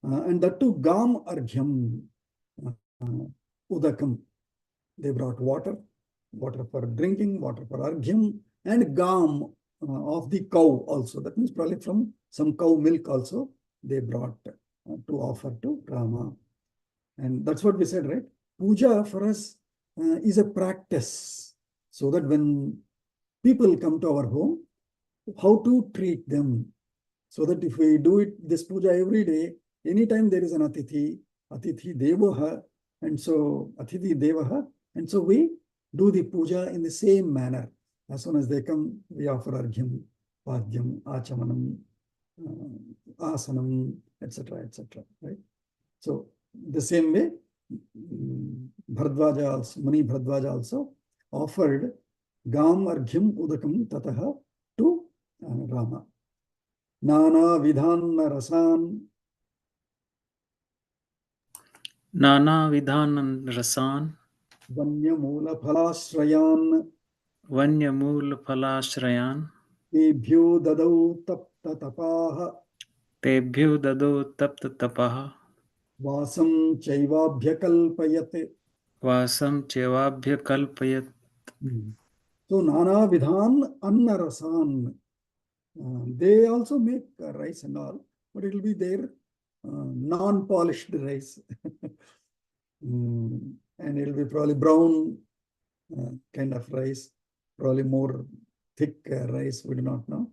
And that too, gam arghyam udakam. They brought water for drinking, water for arghyam, and gam of the cow also. That means probably from some cow milk also they brought to offer to Rama. And that's what we said, right? Puja for us is a practice, so that when people come to our home, how to treat them. So that if we do this puja every day, anytime there is an atithi devaha, and so atithi devaha, and so we do the puja in the same manner. As soon as they come, we offer arghyam, padyam, achamanam, asanam, etc., etc. Right? So the same way, Bharadwaja also, Muni Bharadwaja also offered gam arghyam udakam tataha to Rama. नानाविधान् रसान् नानाविधान् रसान् वन्यमूलफलाश्रयान् वन्यमूलफलाश्रयान् तेभ्यो ददौ तप्ततपाः तेभ्यो ददौ तप्ततपः वासं चैवाभ्यकल्पयत्. वासं चैवाभ्यकल्पयत्. So nanavidhan annarasan. They also make rice and all, but it will be their non-polished rice. And it will be probably brown kind of rice, probably more thick rice, we do not know.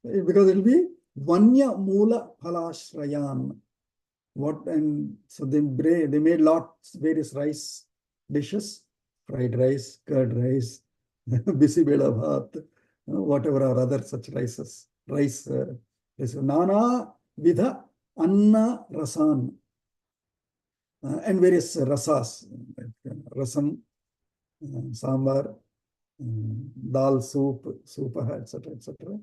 Because it will be Vanya Mula Phalashrayan. And so they made lots various rice dishes, fried rice, curd rice, bisi bela bhat, whatever are other such rice, nana vidha anna rasan, and various rasas, rasam, sambar, dal soup, etc., etc.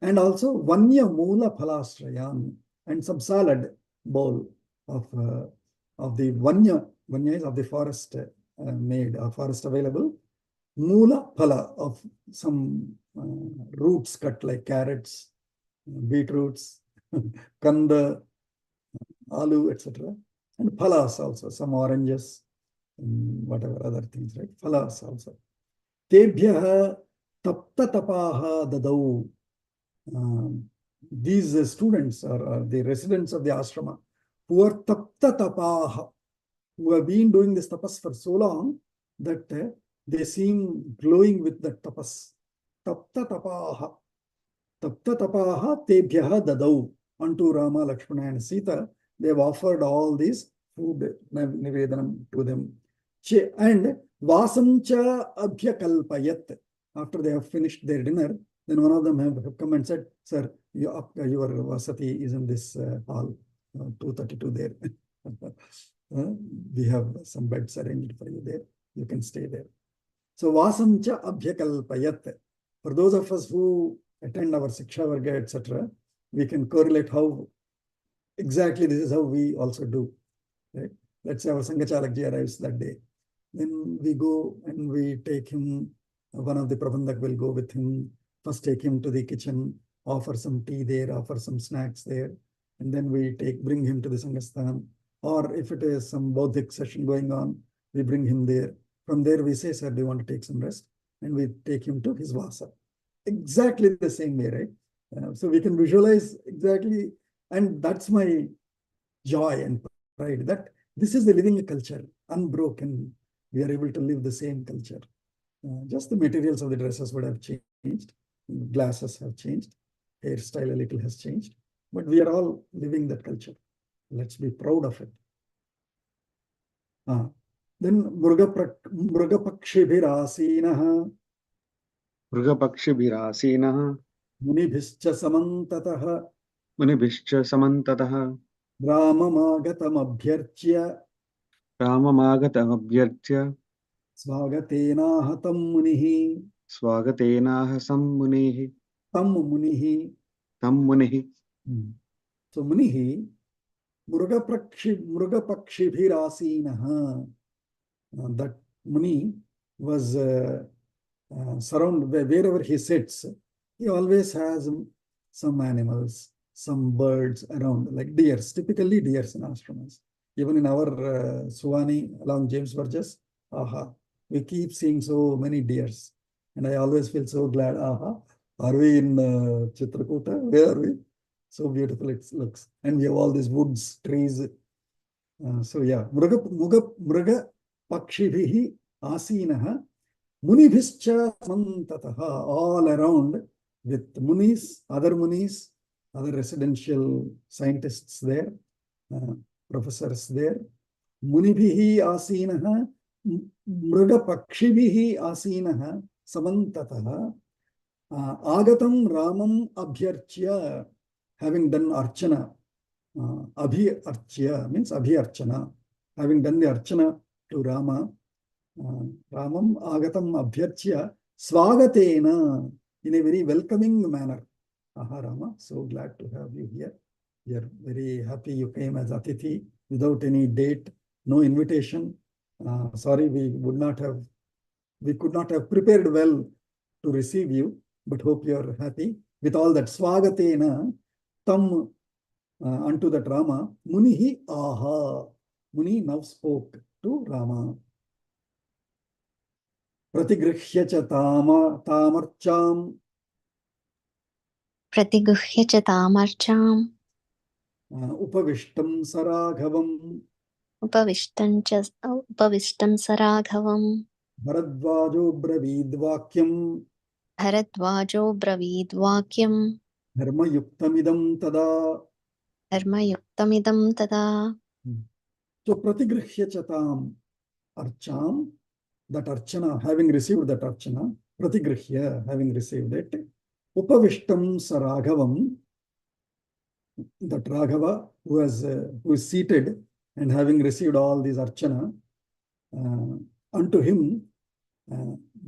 And also vanya moola phalasrayan, and some salad bowl of the vanya is of the forest made, or forest available. Moola phala of some roots cut like carrots, beetroots, kanda, aloo, etc. And phalas also, some oranges, whatever other things, right? Phalas also. Tebhyaha tapta tapaha dadau. These students are the residents of the ashrama who are tapta tapaha, who have been doing this tapas for so long that they seem glowing with the tapas. Tapta tapaha. Tapta tapaha tebhyaha dadau. Unto Rama, Lakshmana and Sita, they have offered all these food nivedanam to them. And vasamcha abhyakalpayat. After they have finished their dinner, then one of them have come and said, sir, your vasati is in this hall, 232 there. We have some beds arranged for you there. You can stay there. So vasamcha abhyakalpayat. For those of us who attend our Siksha Varga, etc., we can correlate how exactly this is how we also do. Right? Let's say our Sangachalakji arrives that day. Then we go and we take him, one of the Prabandhak will go with him, first take him to the kitchen, offer some tea there, offer some snacks there, and then we bring him to the Sangastan. Or if it is some Bodhik session going on, we bring him there. From there we say, sir, do you want to take some rest? And we take him to his Vasa. Exactly the same way, right? So we can visualize exactly, and that's my joy and pride, that this is the living culture, unbroken. We are able to live the same culture. Just the materials of the dresses would have changed, glasses have changed, hairstyle a little has changed, but we are all living that culture. Let's be proud of it. Then Mrugapakshibhirasinaha मृगपक्षिभिरासीनः munibhischa samantataha मुनिभिश्च समन्ततः Ramamagatamabyarchya राममागतमभ्यर्थ्य Swagatenahatam munihi स्वागतेनाह सम्मुनिः tam munihi. तं मुनिः. So munihi Mrugapakshibhirasinaha. That Muni was surrounded wherever he sits. He always has some animals, some birds around, like deers, typically deers in ashramas. Even in our Suwani along James Burgess, we keep seeing so many deers. And I always feel so glad, are we in Chitrakuta? Where are we? So beautiful it looks. And we have all these woods, trees. So yeah, Mruga Pakshibhihi Asinaha Munibhischa Samantataha, all around with munis, other residential scientists there, professors there. Munibhihi Asinaha Mruga Pakshibhihi Asinaha Samantataha Agatam Ramam Abhyarchya, having done Archana. Abhyarchya means Abhyarchana, having done the Archana to Rama. Ramam Agatam Abhyarchya Swagatena, in a very welcoming manner. Aha, Rama, so glad to have you here. We are very happy you came as Atithi without any date, no invitation. Sorry, we could not have prepared well to receive you, but hope you are happy. With all that, Swagatena tam unto that Rama, Munihi aha. Muni now spoke to Rama. Pratigrihya cha tamarcham प्रतिगृह्य च तामर्चाम् upavishtam saraghavam उपविष्टं स राघवम् Bharadvajo bravidvakyam भरद्वाजो ब्रवीद्वाक्यम् dharmayuktamidam tada. धर्मयुक्तमिदं तदा So pratigrihya chatam archam, that archana, having received that archana, pratigrihya, having received it, upavishtam saraghavam, that Raghava who is seated and having received all these archana, unto him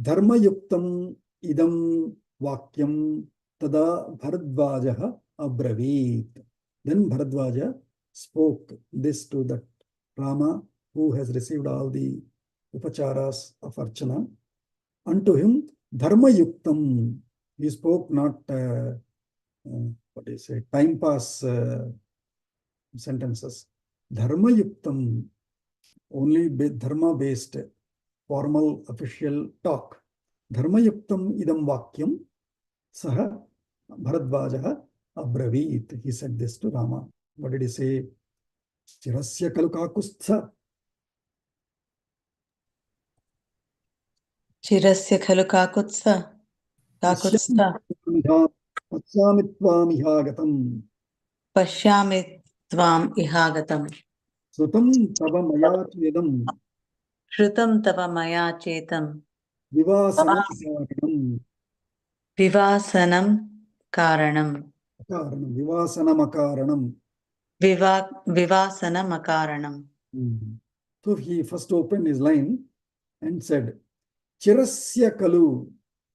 dharma yuktam idam vakyam tada Bharadvaja abravit. Then Bharadvaja spoke this to that Rama who has received all the upacharas of archana. Unto him dharma yuktam. He spoke not what do you say, time pass sentences. Dharma yuktam, only dharma based formal official talk. Dharma yuktam idam vakyam saha Bharadvaja abravit. He said this to Rama. What did he say? Chirasya kalukakustha. Chirasya khalu kakutsa. Kakutsa. Pashyami tvam ihagatam. Pashyami tvam ihagatam. Srutam tava maya chedam. Shrutam tava maya chetam. Vivasanam karanam. Vivasanam karanam. Akaranam. Vivasanam akaranam. Vivasanam akaranam. So he first opened his line and said, Chirasya kalu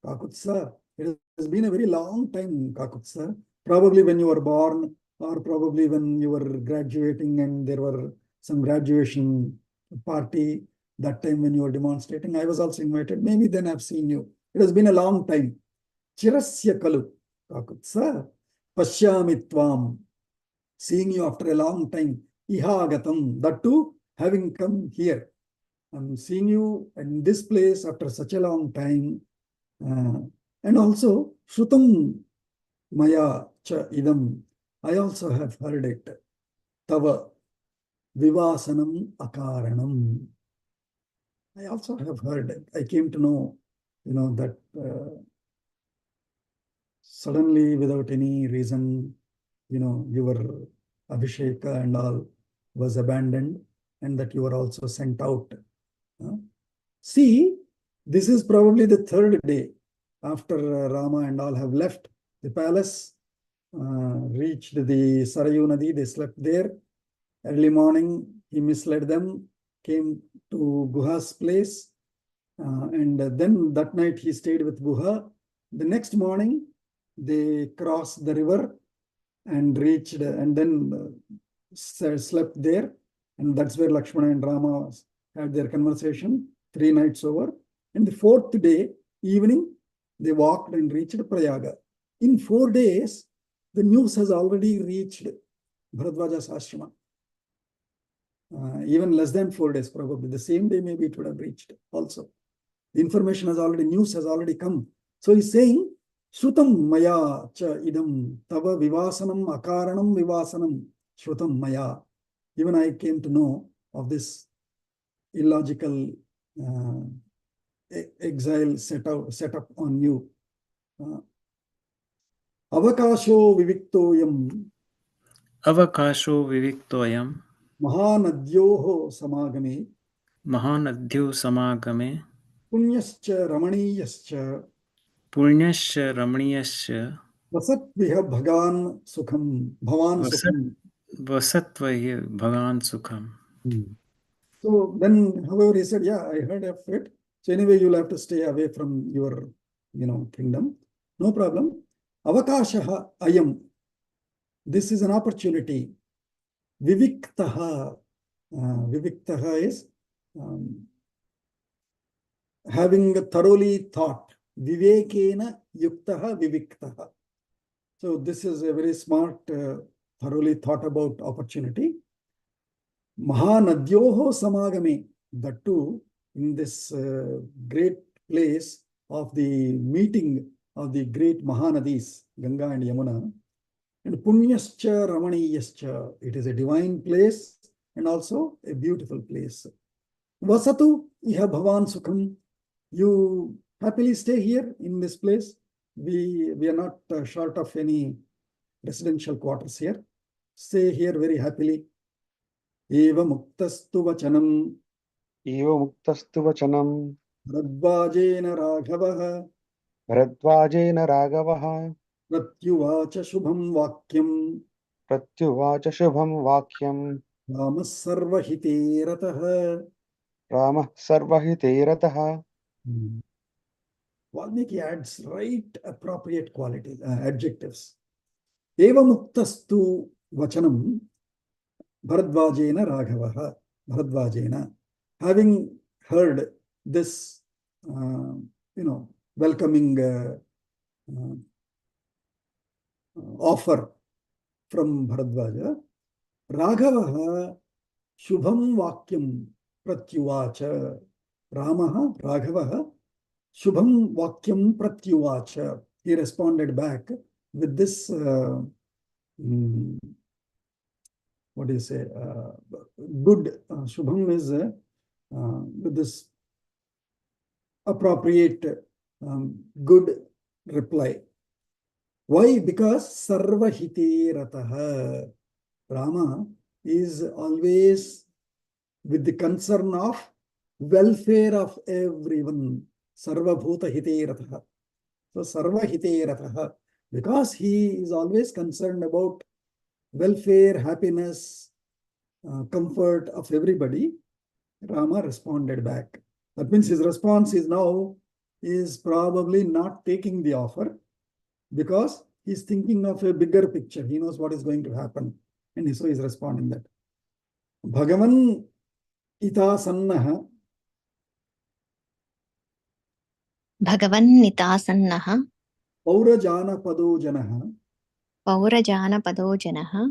kakutsa. It has been a very long time, kakutsa. Probably when you were born, or probably when you were graduating and there were some graduation party, that time when you were demonstrating, I was also invited. Maybe then I've seen you. It has been a long time. Chirasya kalu kakutsa. Pashyami tvam. Seeing you after a long time. Ihagatam. That too, having come here. I'm seeing you in this place after such a long time. And also, Shrutam Maya Cha Idam. I also have heard it. Tava Vivasanam Akaranam. I also have heard it. I came to know, that suddenly, without any reason, your Abhisheka and all was abandoned, and that you were also sent out. See, this is probably the third day after Rama and all have left the palace, reached the Sarayu Nadi, they slept there. Early morning, he misled them, came to Guha's place, and then that night he stayed with Guha. The next morning, they crossed the river and reached, and then slept there. And that's where Lakshmana and Rama had their conversation 3 nights over. And the 4th day, evening, they walked and reached Prayaga. In 4 days, the news has already reached Bharadvaja's ashrama. Even less than 4 days, probably. The same day, maybe it would have reached also. The information has already, news has already come. So he's saying, Shrutam maya cha idam tava vivasanam akaranam vivasanam shrutam maya. Even I came to know of this illogical exile set up on you. Avakasho viviktoyam. Avakasho viviktoyam. Mahanadyoho samagame. Mahanadyo samagame. Punyascha ramaniyascha. Punyasya ramaniyasya. Vasatviha bhagan sukham. Bhavan sukham. Vasatvaya bhagan sukham. So then, however, he said, yeah, I heard of it. So anyway, you'll have to stay away from your, kingdom. No problem. Avakashaha ayam. This is an opportunity. Viviktaha. Viviktaha is having thoroughly thought. Vivekena yuktaha viviktaha. So this is a very smart, thoroughly thought about opportunity. Mahanadyoho samagame. That too, in this great place of the meeting of the great Mahanadis, Ganga and Yamuna. And Punyascha Ramaniyascha. It is a divine place and also a beautiful place. Vasatu iha bhavan sukham. You happily stay here in this place. We are not short of any residential quarters here. Stay here very happily. Eva muktastu vachanam. Eva muktastu vachanam. Bharadvajena Raghavaha. Bharadvajena Raghavaha. Pratyuvacha shubham vakyam. Pratyuvacha shubham vakyam. Rama sarvahite rataha. Ramah sarvahite rataha. Valmiki adds right appropriate qualities, adjectives. Eva muktastu vachanam Bharadvajena Raghavaha. Bharadvajena. Having heard this, welcoming offer from Bharadvaja, Raghavaha Shubham Vakyam Pratyuvacha. Ramaha, Raghavaha, Shubham Vakyam Pratyuvacha. He responded back with this, what do you say, good, Shubham is with this appropriate, good reply. Why? Because Sarvahite Rataha. Rama is always with the concern of welfare of everyone. Sarvabhuta Hite Rataha. So Sarvahite Rataha. Because he is always concerned about welfare, happiness, comfort of everybody, Rama responded back. That means his response is probably not taking the offer, because he's thinking of a bigger picture. He knows what is going to happen. And so he's responding that. Bhagavan itasannaha. Bhagavan nitasannaha. Paurajana janaha. Paurajanapado janaha.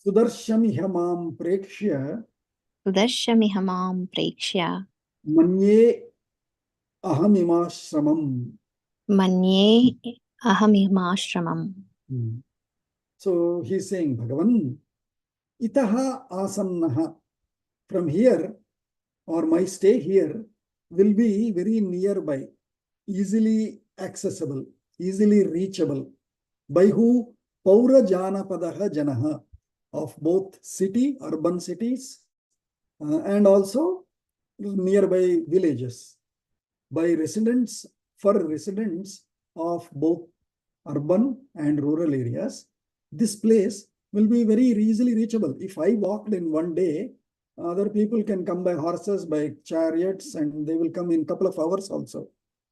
Sudarshamiha mam prekshya. Sudarshamiha mam prekshya. Manye ahamimashramam. Manye ahamimashramam. So he's saying, Bhagavan, itaha asannaha. From here, or my stay here, will be very nearby, easily accessible, easily reachable. By who? Paura Janapadaha Janaha, of both urban cities, and also nearby villages. By residents, for residents of both urban and rural areas, this place will be very easily reachable. If I walked in one day, other people can come by horses, by chariots, and they will come in a couple of hours also.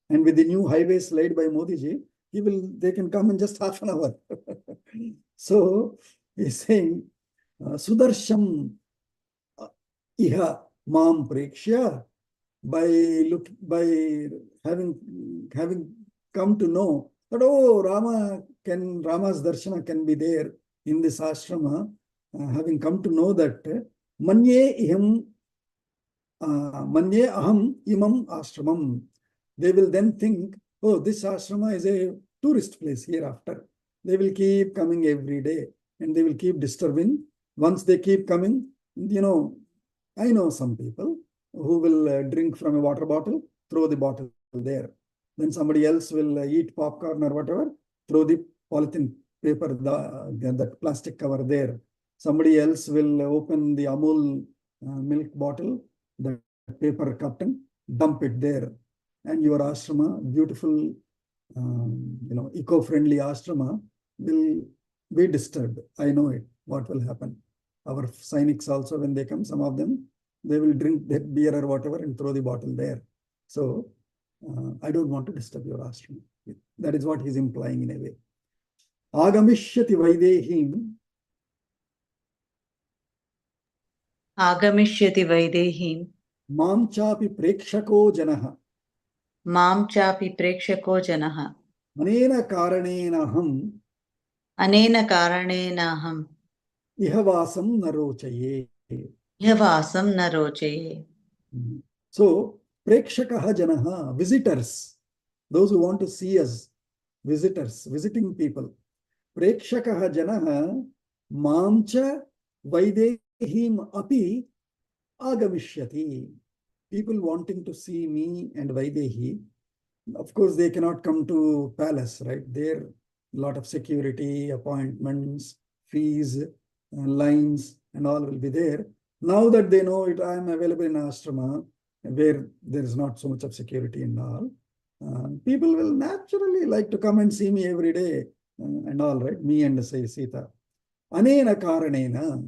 And with the new highways laid by Modi ji, they can come in just half an hour. So he's saying, Sudarsham iha mam prekshya. By having come to know that, oh, Rama's darshana can be there in this ashrama, having come to know that manye aham imam ashramam. They will then think, oh, this ashrama is a tourist place hereafter. They will keep coming every day and they will keep disturbing. Once they keep coming, I know some people who will drink from a water bottle, throw the bottle there. Then somebody else will eat popcorn or whatever, throw the polythene paper, that plastic cover there. Somebody else will open the Amul milk bottle, the paper carton, dump it there. And your ashrama, beautiful, eco-friendly ashrama, will be disturbed. I know it, what will happen. Our Sainiks also, when they come, some of them, they will drink that beer or whatever and throw the bottle there. So I don't want to disturb your ashrama. That is what he's implying in a way. Agamishyati Vaidehim आगमिष्यति वैदेहीं Mam chapi Prekshako Janaha मां चापि प्रेक्षको जनः Anena Karanenaham अनेन कारणेनाहं Ihavasam Narochaye. ह्यवासं न रोचये. So, Prekshakaha Janaha, visitors, those who want to see us, visitors, visiting people. Prekshakaha Janaha Mamcha Vaidehim Api Agavishyati. People wanting to see me and Vaidehi, of course, they cannot come to palace, right? There, lot of security, appointments, fees, lines, and all will be there. Now that they know it, I am available in ashrama, where there is not so much of security and all. People will naturally like to come and see me every day and all, right? Me and say Sita. Anena karanena,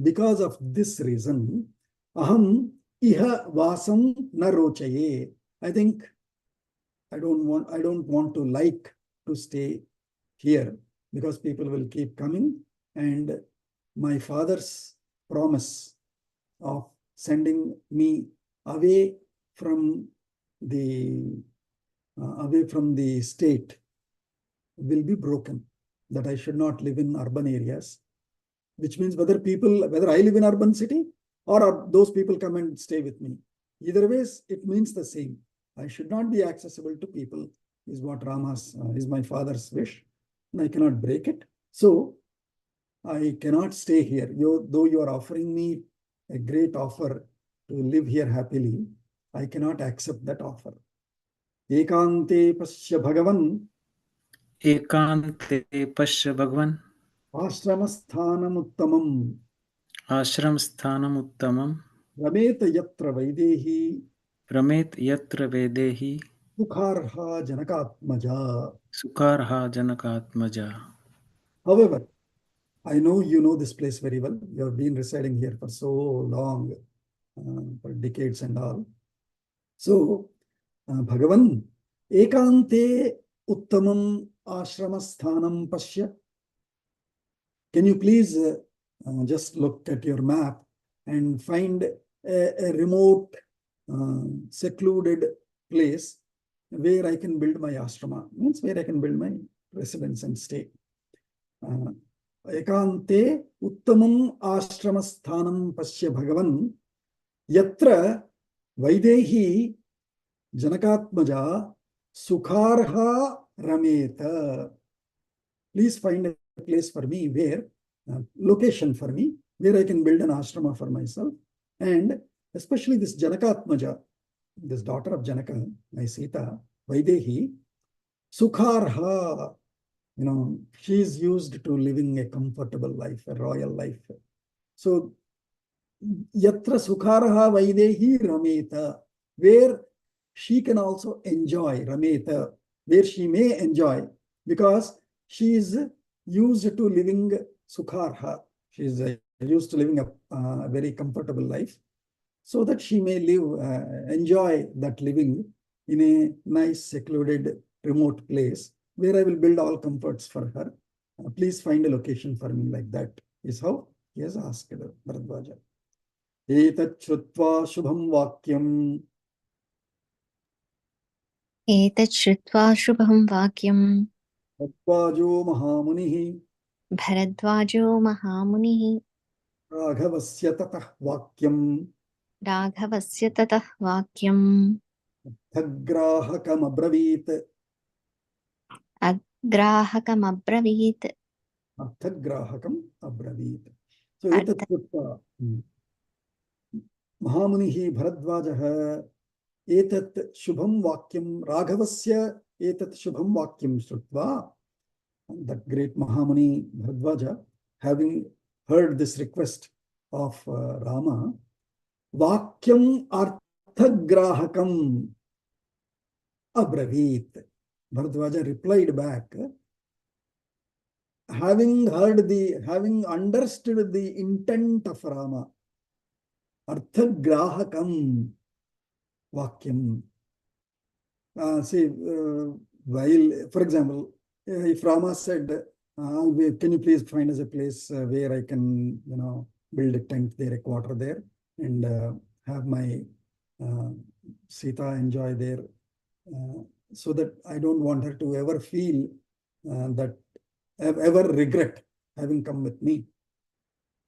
because of this reason, aham iha vasam na rochaye. I think I don't want to like to stay here because people will keep coming, and my father's promise of sending me away from the state will be broken, that I should not live in urban areas, which means whether I live in urban city or those people come and stay with me. Either ways, it means the same. I should not be accessible to people, is what is my father's wish, and I cannot break it. So I cannot stay here. Though you are offering me a great offer to live here happily, I cannot accept that offer. Ekante pasya bhagavan एकान्ते पश्य भगवन् ashramasthanam uttamam आश्रमस्थानम् उत्तमं rameta yatra vaidehi रमेत् यत्र वेदेहि sukharha janakatmaja. सुखार्हा जनकात्मजा. However, I know you know this place very well. You have been residing here for so long, for decades and all. So, Bhagavan, ekante uttamam ashramasthanam pasya. Can you please just look at your map and find a remote, secluded place where I can build my ashrama, means where I can build my residence and stay. Ekante uttamam ashramasthanam pasya bhagavan yatra vaidehi janakatmaja sukharha rameta. Please find a place for me where, location for me, where I can build an ashrama for myself. And especially this Janakatmaja, this daughter of Janaka, my Sita, Vaidehi, Sukharha, she is used to living a comfortable life, a royal life. So, Yatra Sukharha Vaidehi Rameta, where she can also enjoy, Rameta, where she may enjoy, because she is used to living Sukharha. She is used to living a very comfortable life, so that she may enjoy that living in a nice, secluded, remote place where I will build all comforts for her. Please find a location for me like that, is how he has asked Bharadwaja. Etat Shrutva Shubham Vakyam. एतत् श्रुत्वा शुभं वाक्यं Bharadwajo Mahamunihi भरद्वाजो महामुनिः Raghavasya Tatah Vakyam राघवस्य ततः वाक्यम् Thagrahakam Abravit. अग्राहकमब्रवीत् Arthagrahakam Abravit. So, Etat Shrutva Mahamunihi Bharadwajaha Etat Shubham Vakyam Raghavasya Etat Shubham Vakyam Shrutva. That great Mahamuni Bharadwaja, having heard this request of Rama, Vakyam Arthagrahakam Abravit. Bharadwaja replied back, having understood the intent of Rama, Arthagrahakam Vakyam. While, for example, if Rama said, Can you please find us a place where I can, build a tent there, a quarter there, and have my Sita enjoy there, so that I don't want her to ever feel that ever regret having come with me.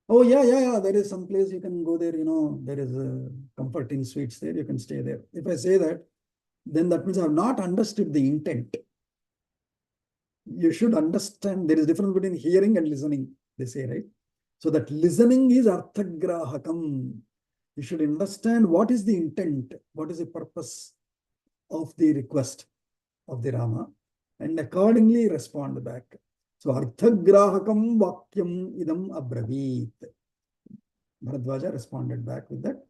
Oh yeah, there is some place you can go there, there is a comforting suites there, you can stay there. If I say that, then that means I have not understood the intent. You should understand there is difference between hearing and listening, they say, right? So that listening is arthagrahakam. You should understand what is the intent, what is the purpose of the request of the Rama, and accordingly respond back. So arthagrahakam vakyam idam abravit. Bharadwaja responded back with that.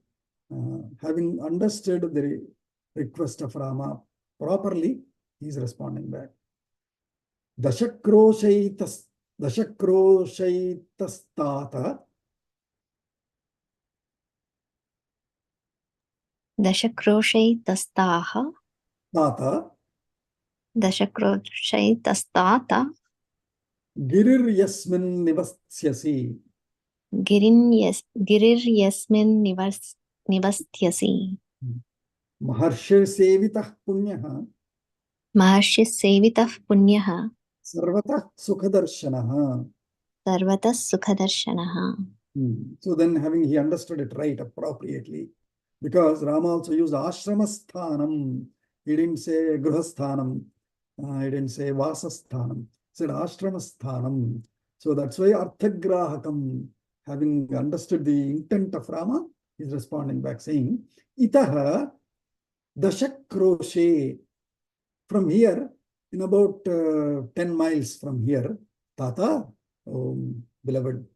Having understood the request of Rama properly, he is responding back. Dashakroshaitasthata दशक्रोशैतस्ताः Tata दशक्रोशैतस्ताता Girir Yasmin Nivasyasi. गिरिर्यस्मिन् निवस्त्यसि Maharshi Sevitah Punyaha महर्षिसेवितः पुण्यः Sarvatah Sukhadarshanaha. सर्वतः सुखदर्शनः. So then he understood it right appropriately, because Rama also used ashramasthanam. He didn't say grihasthanam. He didn't say vasasthanam. He said ashramasthanam. So that's why arthagrahakam, having understood the intent of Rama, is responding back saying, itaha dashakroshe. From here, in about 10 miles from here, Tata, beloved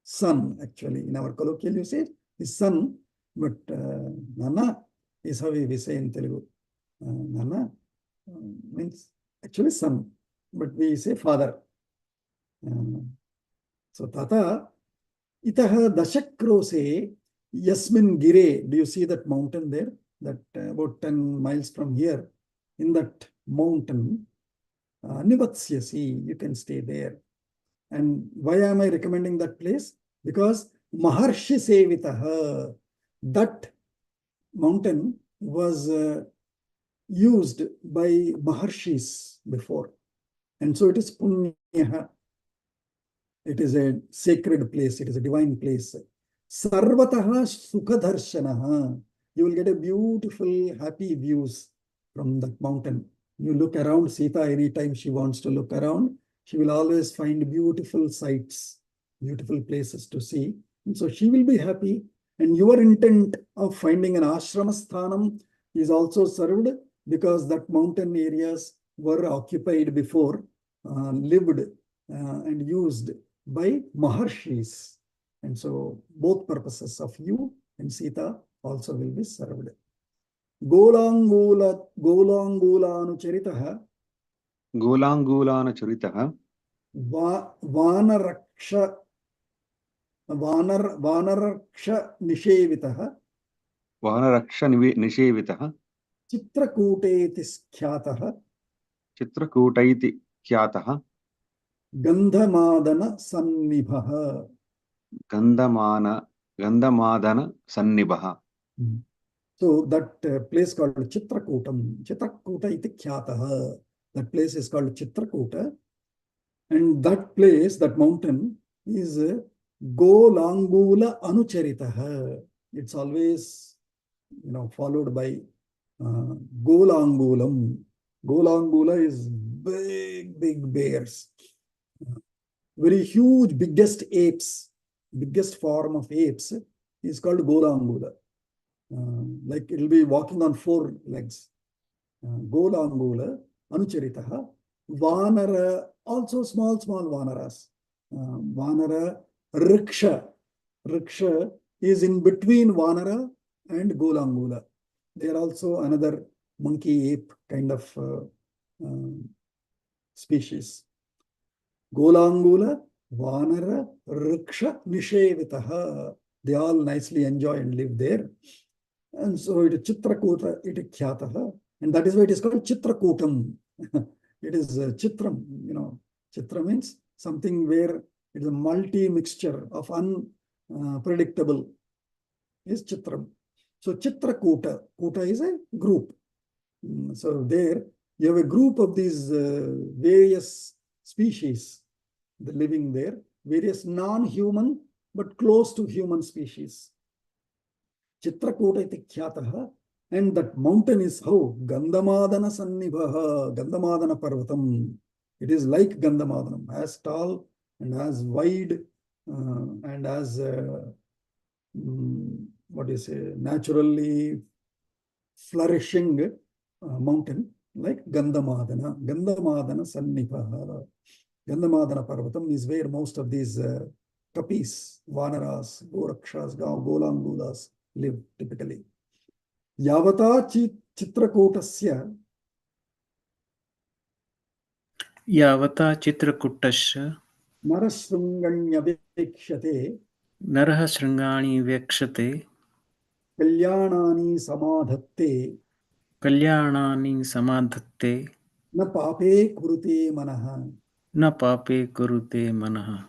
son, actually, in our colloquial usage, is son, but Nana is how we say in Telugu. Nana means actually son, but we say father. So Tata, itaha dashakrose yasmin gire. Do you see that mountain there? That about 10 miles from here, in that mountain, nivatsyasi, you can stay there. And why am I recommending that place? Because Maharshi Sevitaha, that mountain was used by Maharshis before. And so it is Punyaha. It is a sacred place. It is a divine place. Sarvataha Sukhadarshanaha. You will get a beautiful, happy views from that mountain. You look around, Sita, anytime she wants to look around, she will always find beautiful sights, beautiful places to see. And so she will be happy. And your intent of finding an ashramasthanam is also served, because that mountain areas were occupied before, lived and used by Maharshis. And so both purposes of you and Sita also will be served. Golangulanucharitah Golangulanucharitah Vanaraksha Nishevitah Vanaraksha Nishevitah Chitrakooteti Skhyatah Chitrakoutaiti Khyatah Gandhamadana Sannibhaha. Gandhamadana Sannibaha. So that place called Chitrakutam, Chitrakuta iti Khyataha. That place is called Chitrakuta. And that place, that mountain, is Golangula Anucharitaha. It's always, followed by Golangulam. Golangula is big bears. Very huge, biggest apes, biggest form of apes is called Golangula. Like it will be walking on 4 legs. Golangula, Anucharitaha. Vanara, also small vanaras. Vanara, Riksha. Riksha is in between Vanara and Golangula. They are also another monkey ape kind of species. Golangula, Vanara, Riksha, Nishevitaha. They all nicely enjoy and live there. And so it is Chitrakuta, it is Khyataha. And that is why it is called Chitrakutam. It is Chitram, Chitra means something where it is a multi-mixture of unpredictable is Chitram. So Chitrakuta, Kuta is a group. So there you have a group of these various species living there, various non-human but close to human species. Chitrakuta iti khyataha, and that mountain is how? Gandhamadana Sannibhaha, Gandhamadana Parvatam. It is like Gandhamadanam, as tall and as wide and as what do you say, naturally flourishing mountain like Gandhamadana. Gandhamadana Sannibhaha. Gandhamadana Parvatam is where most of these kapis, vanaras, gorakshas, golangulas live typically. Yavata Chitrakutasya Yavata Chitrakutasya Narasrunganyavekshate Naraha Sringani Vyakshate Kalyanani Samadhatte Kalyanani Samadhatte Na Pape Kurute Manaha. Na Pape Kurute Manaha.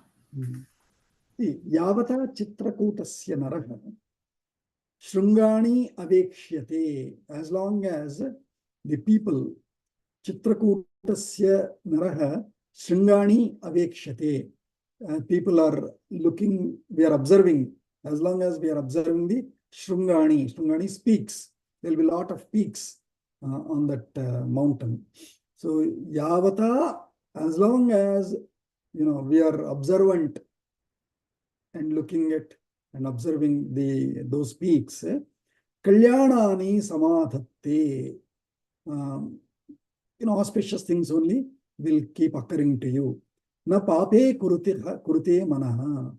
Yavata Chitrakutasya Naraha Shrungani Avekshyate, as long as the people Chitrakutasya Naraha Shrungani Avekshyate, people are looking, we are observing, as long as we are observing the Shrungani. Shrungani speaks. There will be a lot of peaks on that mountain. So Yavata, as long as we are observant and looking at and observing those peaks, Kalyanani Samadhatte, auspicious things only will keep occurring to you. Na pape kurute manaha.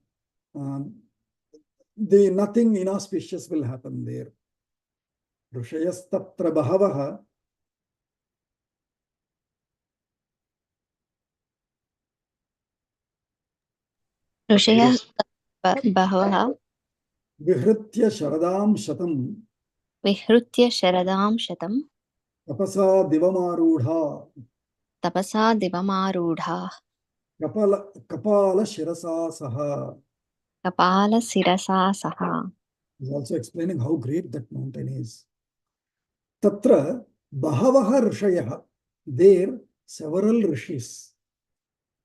Nothing inauspicious will happen there. Rishayas tatra bahavaha. ऋषयः बहवः Vihritya sharadam shatam. विहृत्य शरदां शतं Tapasa divamarudha. तपसा दिवमारूढाः Kapala shirasa saha. कपालशिरसा सह. Is also explaining how great that mountain is. Tatra bahavaha rishayah. There several rishis.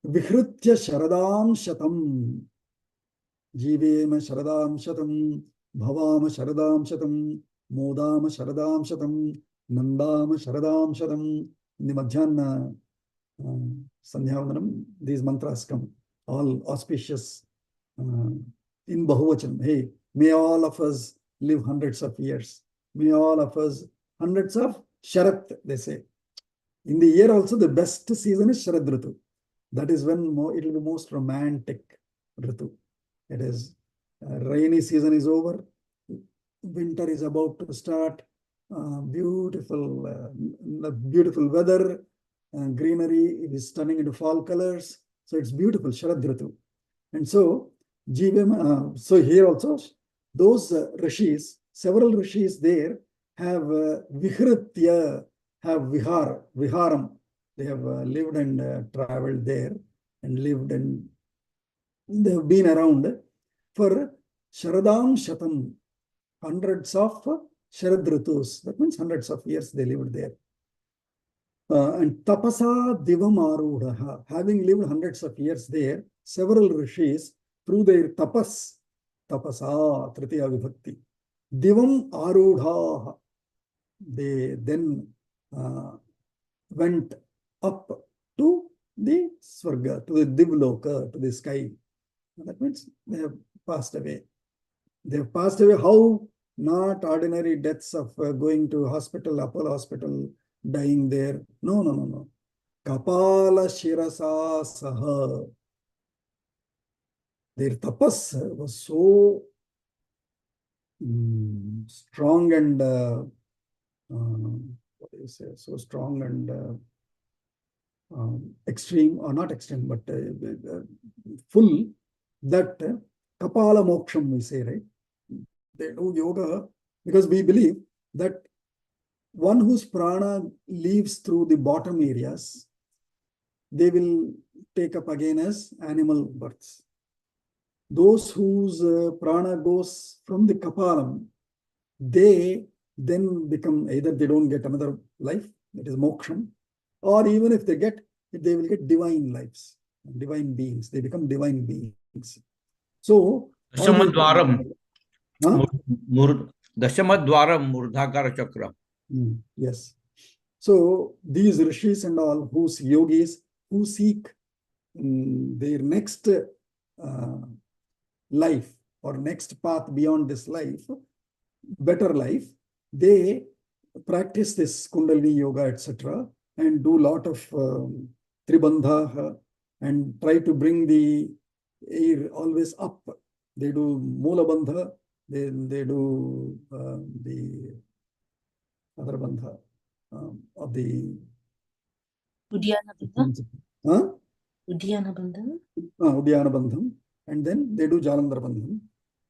Vihritya sharadam shatam. Jivema sharadam shatam. Bhavama sharadam shatam. Modama sharadam shatam. Nandama sharadam shatam. In the Madhyana Sandhyavandanam, these mantras come, all auspicious in Bahuvachan. Hey, may all of us live hundreds of years. May all of us, hundreds of Sharat, they say. In the year also, the best season is Sharad Ritu. That is when it will be most romantic Ritu. It is rainy season is over. Winter is about to start. Beautiful weather. Greenery is turning into fall colors. So it's beautiful, Sharad Ritu. And so, so here also, those rishis, several rishis there have vihritya, have viharam. They have lived and traveled there and lived and they have been around for Sharadam Shatam, hundreds of Sharad Ritus. That means hundreds of years they lived there. And Tapasa Divam Arudha, having lived hundreds of years there, several rishis, through their tapasa, Tritiya Vibhakti, Divam Arudha, they then went up to the Swarga, to the Divloka, to the sky. That means they have passed away. They have passed away. How? Not ordinary deaths of going to hospital, Apollo hospital, dying there. No. Kapala Shirasa Saha. Their tapas was so strong and what do you say? So strong and extreme, or not extreme, but full, that Kapala Moksham we say, right? They do yoga because we believe that one whose prana leaves through the bottom areas, they will take up again as animal births. Those whose prana goes from the kapalam, they then become, either they don't get another life, that is moksham, or even if they get, they will get divine lives, divine beings. They become divine beings. So, Dashamadwaram. Huh? Dashamadwaram Murdhakara Chakra. Yes. So these rishis and all, whose yogis, who seek their next life or next path beyond this life, better life, they practice this Kundalini yoga, etc., and do lot of tribandha and try to bring the air always up. They do mula bandha, they do the other bandha of the Uddiyana Bandham. huh? Uddiyana Bandham. Uddiyana bandham, and then they do Jalandhar bandham,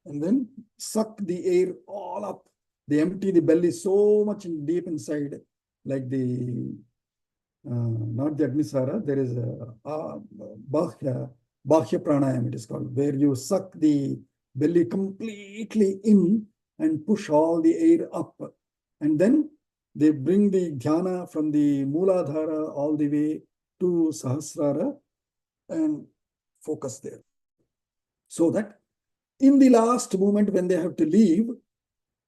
and then suck the air all up. They empty the belly so much deep inside, like the not the Agnisara. There is a Bhakya Pranayam, it is called, where you suck the belly completely in and push all the air up, and then they bring the dhyana from the Mooladhara all the way to Sahasrara and focus there. So that in the last moment when they have to leave,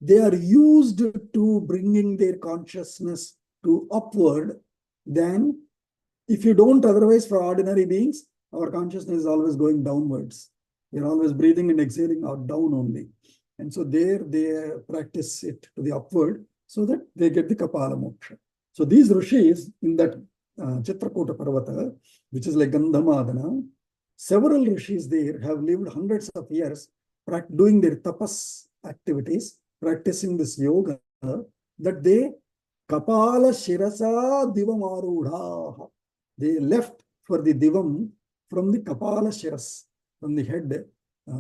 they are used to bringing their consciousness to upward. Then if you don't, otherwise for ordinary beings, our consciousness is always going downwards. We are always breathing and exhaling out down only. And so there they practice it to the upward so that they get the Kapala Moksha. So these rishis in that Chitrakuta Parvata, which is like Gandhamadana, several rishis there have lived hundreds of years doing their tapas activities, practicing this yoga, that they Kapala Shirasa Divamarudha. They left for the Divam from the Kapala Shiras, from the head,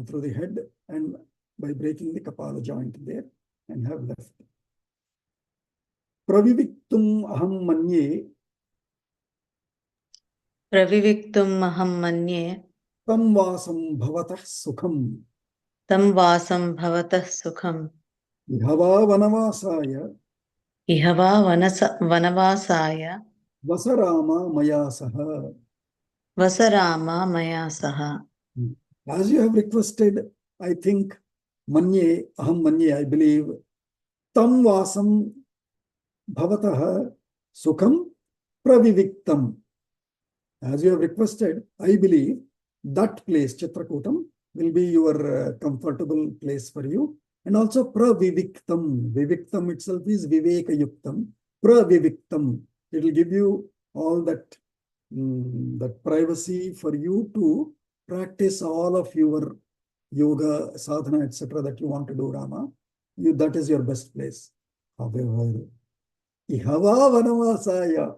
through the head, and by breaking the Kapala joint there, and have left. Praviviktum aham manye. Praviviktum aham manye. Tam vasam bhavatah sukham. Tam vasam bhavatah sukham. Ihava vanavasaya. Ihava vanavasaya. Vasarama maya saha. Vasarama maya saha. As you have requested, I think, manye, aham manye, I believe, tam vasam bhavatah sukham praviviktam. As you have requested, I believe that place, Chitrakutam, will be your comfortable place for you. And also praviviktam. Viviktam itself is vivekayuktam. Praviviktam. It will give you all that, that privacy for you to practice all of your yoga, sadhana, etc. that you want to do, Rama. That is your best place. However, Ihava vanavasaya.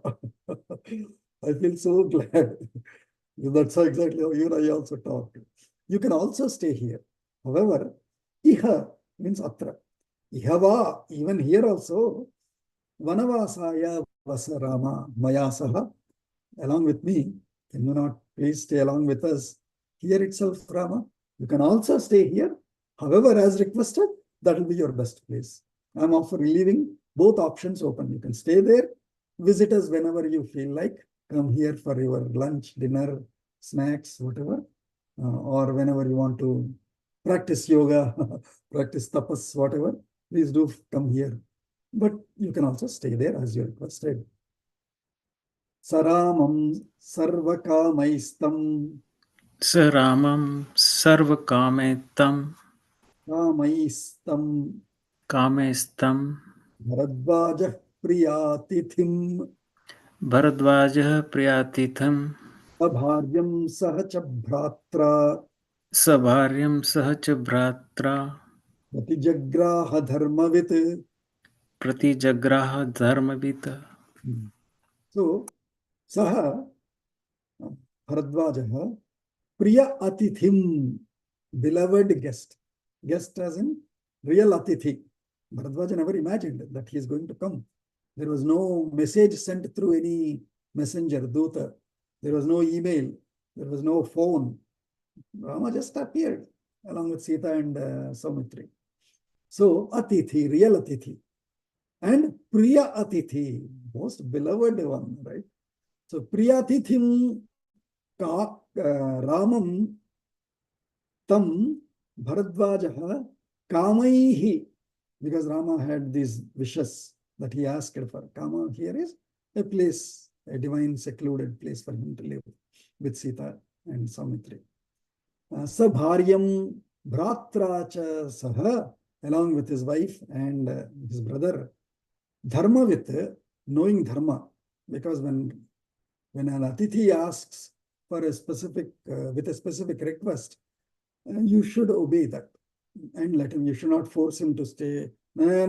I feel so glad. That's how exactly how you and I also talked. You can also stay here. However, Iha means Atra. Ihava, even here also, Vanavasaya Vasarama Mayasaha, along with me. Can you not please stay along with us here itself, Rama? You can also stay here. However, as requested, that will be your best place. I'm offering, leaving both options open. You can stay there, visit us whenever you feel like. Come here for your lunch, dinner, snacks, whatever. Or whenever you want to practice yoga, practice tapas, whatever, please do come here. But you can also stay there as you requested. Saramam sarvakamaistam. Saramam sarvakametam Kamaistam. kamestam Bharadvajah priyatithim. Bharadvajah priyatitham Abharyam sahacha bhratra. Sabharyam sahacha bhratra Pratijagraha dharmavit. Pratijagraha dharmavita. So, Saha Bharadvajaha Priya Atithim, beloved guest. Guest as in real Atithi. Bharadvaja never imagined that he is going to come. There was no message sent through any messenger, Duta. There was no email. There was no phone. Rama just appeared along with Sita and Saumitri. So Atithi, real Atithi, and Priya Atithi, most beloved one, right? So Priya Atithim Ramam Tam Bharadvajaha Kamaihi, because Rama had these wishes that he asked for. Kama here is a place, a divine secluded place for him to live with Sita and Saumitri. Sabharyam Bhratracha Saha, along with his wife and his brother. Dharma with knowing dharma, because when an Atithi asks for a specific, with a specific request, you should obey that and let him. You should not force him to stay. Yes,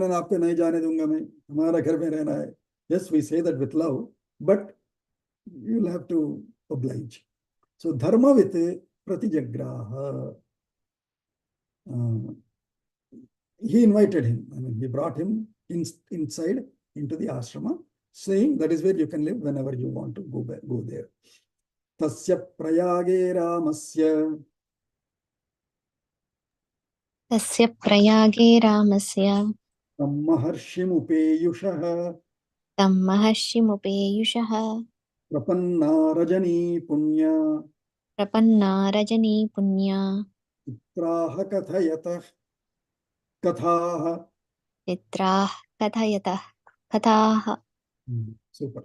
we say that with love, but you'll have to oblige. So dharma with pratijagraha. He invited him. I mean, he brought him inside into the ashrama, saying that is where you can live whenever you want to go there. Tasya prayage ramasya. तस्य प्रयागे रामस्य Tam maharshimupeyushaha. तं महर्षिमुपेयुषः Prapanna rajani punya. प्रपन्ना Rajni पुण्या Chitraha kathayatah. Kathaha. चित्राः कथयतः कथाः. Super.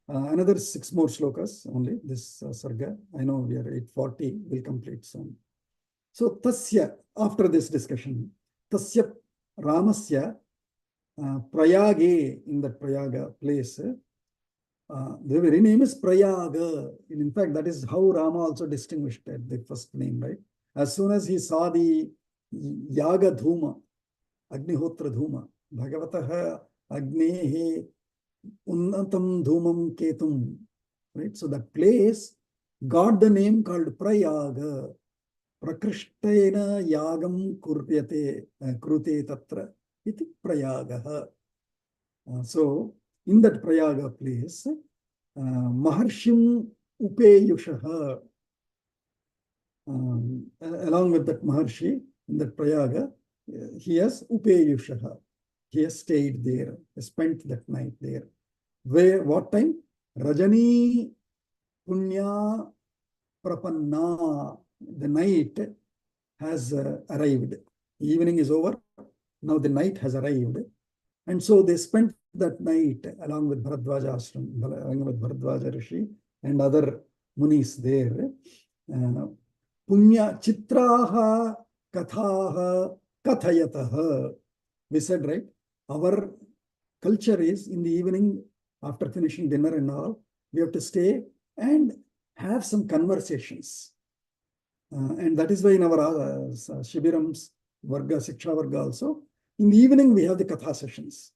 Another 6 more shlokas only, this sarga. I know we are 8:40, we'll complete soon. So, tasya, after this discussion, tasya Ramasya Prayage, in that Prayaga place, the very name is Prayaga. And in fact, that is how Rama also distinguished it, the first name, right? As soon as he saw the Yaga Dhuma, Agnihotra Dhuma, Bhagavataha Agnehe Unnatam Dhumam Ketum, right? So that place got the name called Prayaga. Prakrishtena Yagam Kuryate Krute Tatra iti Prayagaha. So in that Prayaga place, Maharshim Upeyushaha, along with that Maharshi, in that Prayaga, he has Upeyushaha. He has stayed there, spent that night there. Where, what time? Rajani Punya Prapanna. The night has arrived. Evening is over. Now the night has arrived. And so they spent that night along with Bharadwaja Ashram, along with Bharadwaja Rishi and other munis there. Punya Chitraha Kathaha Kathayataha. We said, right? Our culture is in the evening, after finishing dinner and all, we have to stay and have some conversations. And that is why in our Shibirams, Varga, Siksha Varga also, in the evening we have the Katha sessions.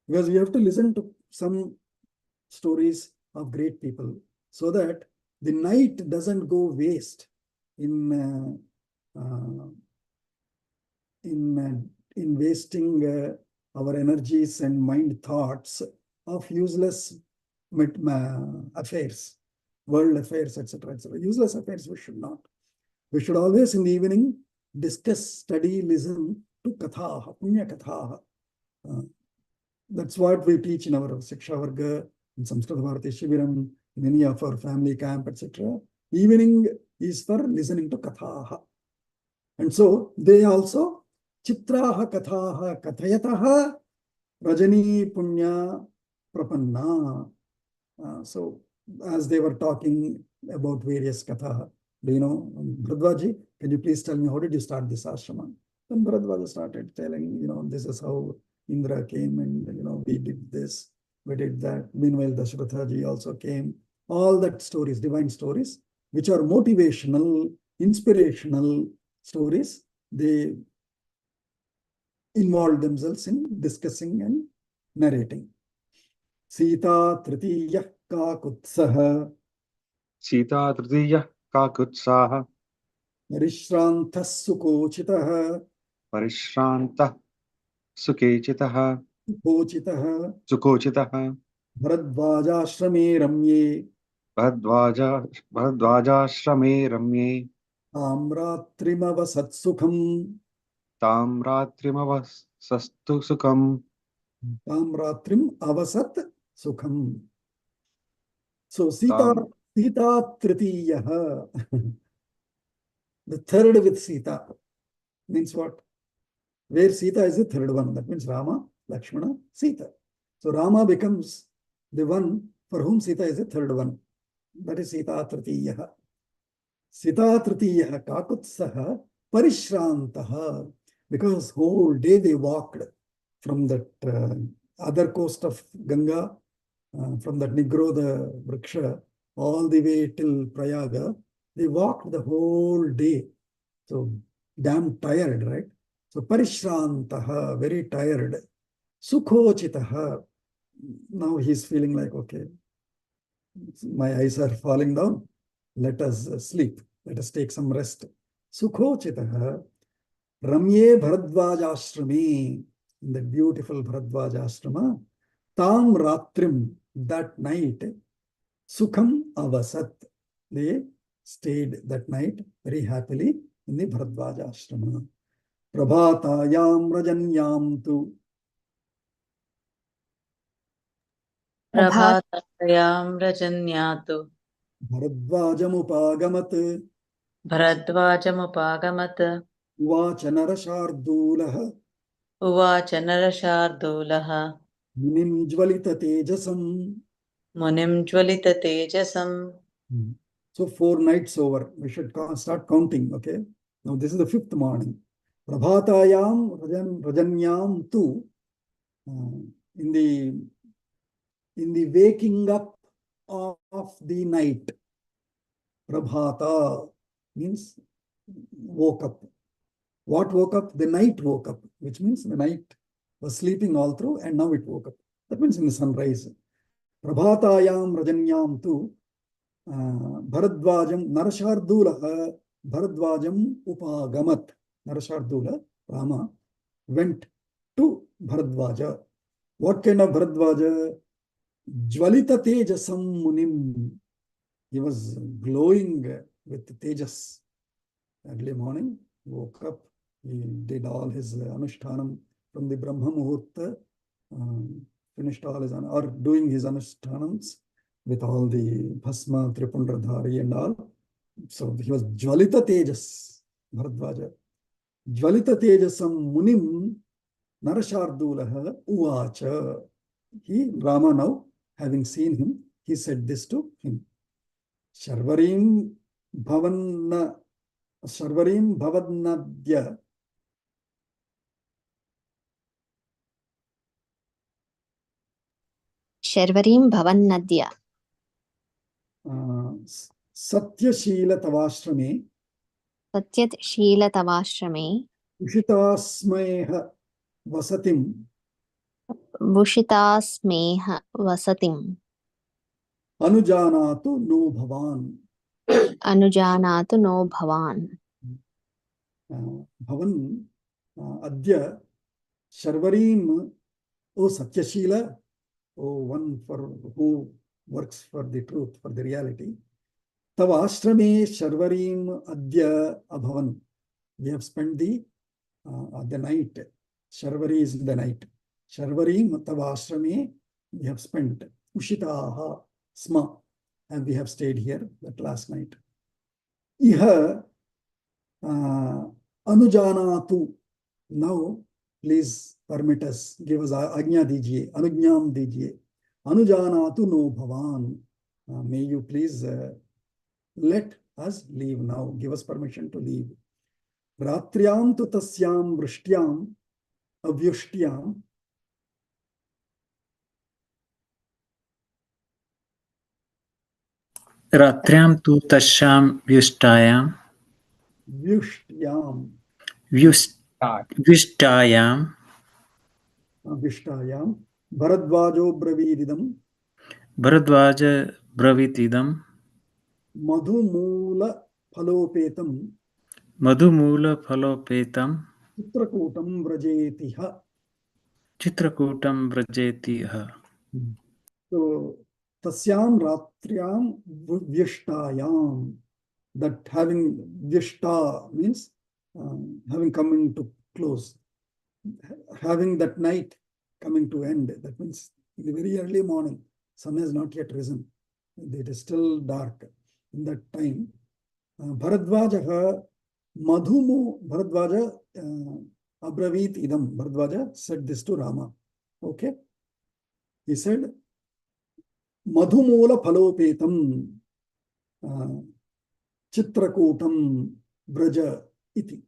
Because we have to listen to some stories of great people so that the night doesn't go waste in wasting our energies and mind thoughts of useless affairs, world affairs, etc., etc. Useless affairs we should not. We should always in the evening discuss, study, listen to Kathaha, Punya Kathaha. That's what we teach in our Siksha Varga, in Samskrita Bharati Shibiram, in any of our family camp, etc. Evening is for listening to Kathaha. And so they also Chitraha Kathaha Kathayataha Rajani Punya Prapanna. So as they were talking about various Kathaha, do you know, Bharadwaji, can you please tell me how did you start this ashrama? Then Bharadwaja started telling, you know, this is how Indra came and, you know, we did this, we did that. Meanwhile, Dashrathaji also came. All that stories, divine stories, which are motivational, inspirational stories, they involve themselves in discussing and narrating. Sita Tritiya Kakutsaha. Sita Tritiya Kakutsaha. Parishrantah Sukochitaha. Parishrantah Sukechitaha. Sukochitaha. Sukochitaha. Bharadvajashrame Ramye. भरद्वाजाश्रमे रम्ये ताम्रात्रिमवसत्सुखम् तां रात्रिमवसस्तु सुखम् ताम्रात्रिम् अवसत् सुखम्. So Sita तां Tritiyah. The third with Sita means what? Where Sita is the third one. That means Rama, Lakshmana, Sita. So Rama becomes the one for whom Sita is the third one. That is Sita Tritiyah. Sita Tritiyah Kakutsaha Parishrantaha. Because whole day they walked from that other coast of Ganga, from that Nigrodha Vriksha, all the way till Prayaga. They walked the whole day. So damn tired, right? So Parishrantaha, very tired. Sukhochitaha. Now he's feeling like, okay, my eyes are falling down. Let us sleep. Let us take some rest. Sukhochitaha. Ramye Bharadvajashrami. In the beautiful Bharadvajashrama. Tam Ratrim. That night. Sukham Avasat. They stayed that night very happily in the Bharadvajashrama. Prabhatayam Rajanyam tu. प्रभातयां रजन्यातु Bharadvajamupagamat. भरद्वाजमुपागमत् Uvacha Narashardulah. उवाच नरशार्दूलः Munim Jvalita Tejasam. मुनिं ज्वलिततेजसम्. So 4 nights over. We should start counting, okay? Now this is the 5th morning. Prabhatayam Rajanyam tu. In the waking up of the night. Prabhata means woke up. What woke up? The night woke up, which means the night was sleeping all through and now it woke up. That means in the sunrise. Prabhatayam Rajanyam tu. Bharadvajam Narashardula Bharadvajam Upagamat. Narashardula Rama went to Bharadvaja. What kind of Bharadvaja? Jvalita Tejasam Munim. He was glowing with Tejas. Early morning, woke up, he did all his Anushtanam from the Brahma Muhurta, finished all his, or doing his Anushtanams with all the Bhasma, Tripundradhari and all. So he was Jvalita Tejas, Bharadvaja. Jvalita Tejasam Munim Narashardulaha Uvacha. He, Rama now, having seen him, he said this to him. Sharvarim Bhavadnadya शर्वरीं भवन्नद्य Satyashila Tavashrame सत्यशीलतवाश्रमे Ushitasmeha Vasatim भूषितास्मेह वसतिम् Anujanatu no Bhavan. अनुजानातु नो भवान्. Bhavan Adya Sharvarim, O Satyashila, O one for who works for the truth, for the reality. Tava Ashrame Sharvarim Adya Abhavan. We have spent the night. Sharvari is the night. Sharvarim Tava Ashrame we have spent. Ushitaha Sma. And we have stayed here that last night. Iha Anujanatu. Now, please permit us, give us Agnya Dijiye, Anugnam Dijiye. Anujanatu no Bhavan. May you please let us leave now. Give us permission to leave. Ratriam tu tasyam vrishtyam avyushtyam. रात्र्यां तु तस्यां व्युष्टायां Vyushtyam. व्युष्टायां Vishtayam. Bharadvajo Bravididam. Bharadwaj ब्रवीतीदं Madhumula Phalopetam. मधुमूलफलोपेतं Chitrakutam Vrajetiha. चित्रकूटं व्रजेति ह. So tasyam ratriam vyashtayam. That having vyashta means having coming to close, having that night coming to end. That means in the very early morning, sun has not yet risen. It is still dark in that time. Bharadvaja abravit idam. Bharadvaja said this to Rama. Okay. He said, Madhumula phalopetam chitrakutam braja iti.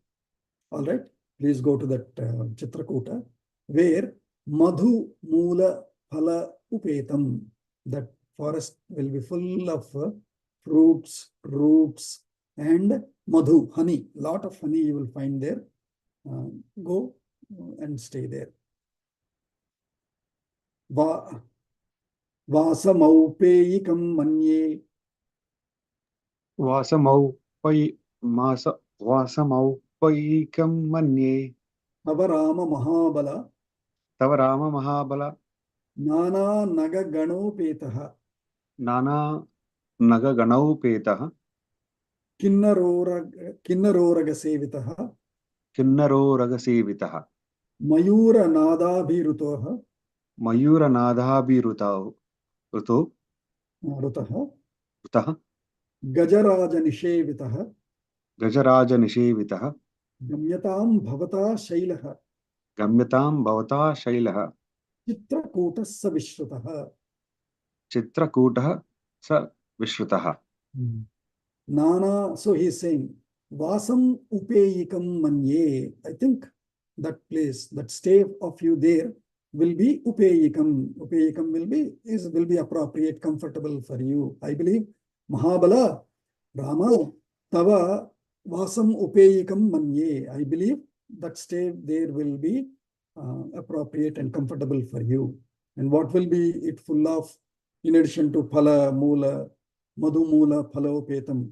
All right. Please go to that chitrakuta where Madhu Mula Phala Upetam. That forest will be full of fruits, roots, and madhu, honey. Lot of honey you will find there. Go and stay there. Vasamaupeyikam manye. वासमौपैकं मन्ये Avarama Mahabala. तव राम महाबल Nana Naga Ganopetaha. नाना नगगणौपेतः Kinnaroragasevitaha. किन्नरो रगसेवितः Mayura Nadabhirutoha. मयूरनादाभिरुतौ ऋतौ Rutaha. ऋतः Gajaraja Nishevitaha. गजराजनिषेवितः Gamyatam Bhavata Shailaha. गम्यतां भवता शैलः Chitrakuta Savishruta. चित्रकूटः स विश्रुतः. Nana, so he is saying, Vasam Upeyikam Manye. I think that place, that stay of you there will be Upeyikam. Upeyikam will be appropriate, comfortable for you. I believe. Mahabala, Rama, Tava Vasam Upeyikam Manye. I believe that stay there will be appropriate and comfortable for you. And what will be it full of, in addition to Phala, Mula, Madhu Mula, Phalopetam?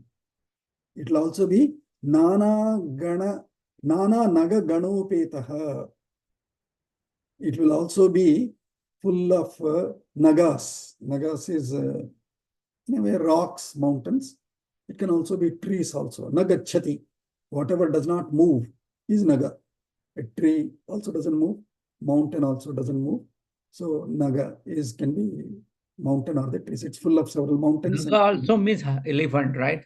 It will also be Nana Naga Ganopetaha. It will also be full of nagas. Nagas is rocks, mountains. It can also be trees also. Nagachati. Whatever does not move is Naga. A tree also doesn't move. Mountain also doesn't move. So Naga can be mountain or the trees. It's full of several mountains. Naga also means elephant, right?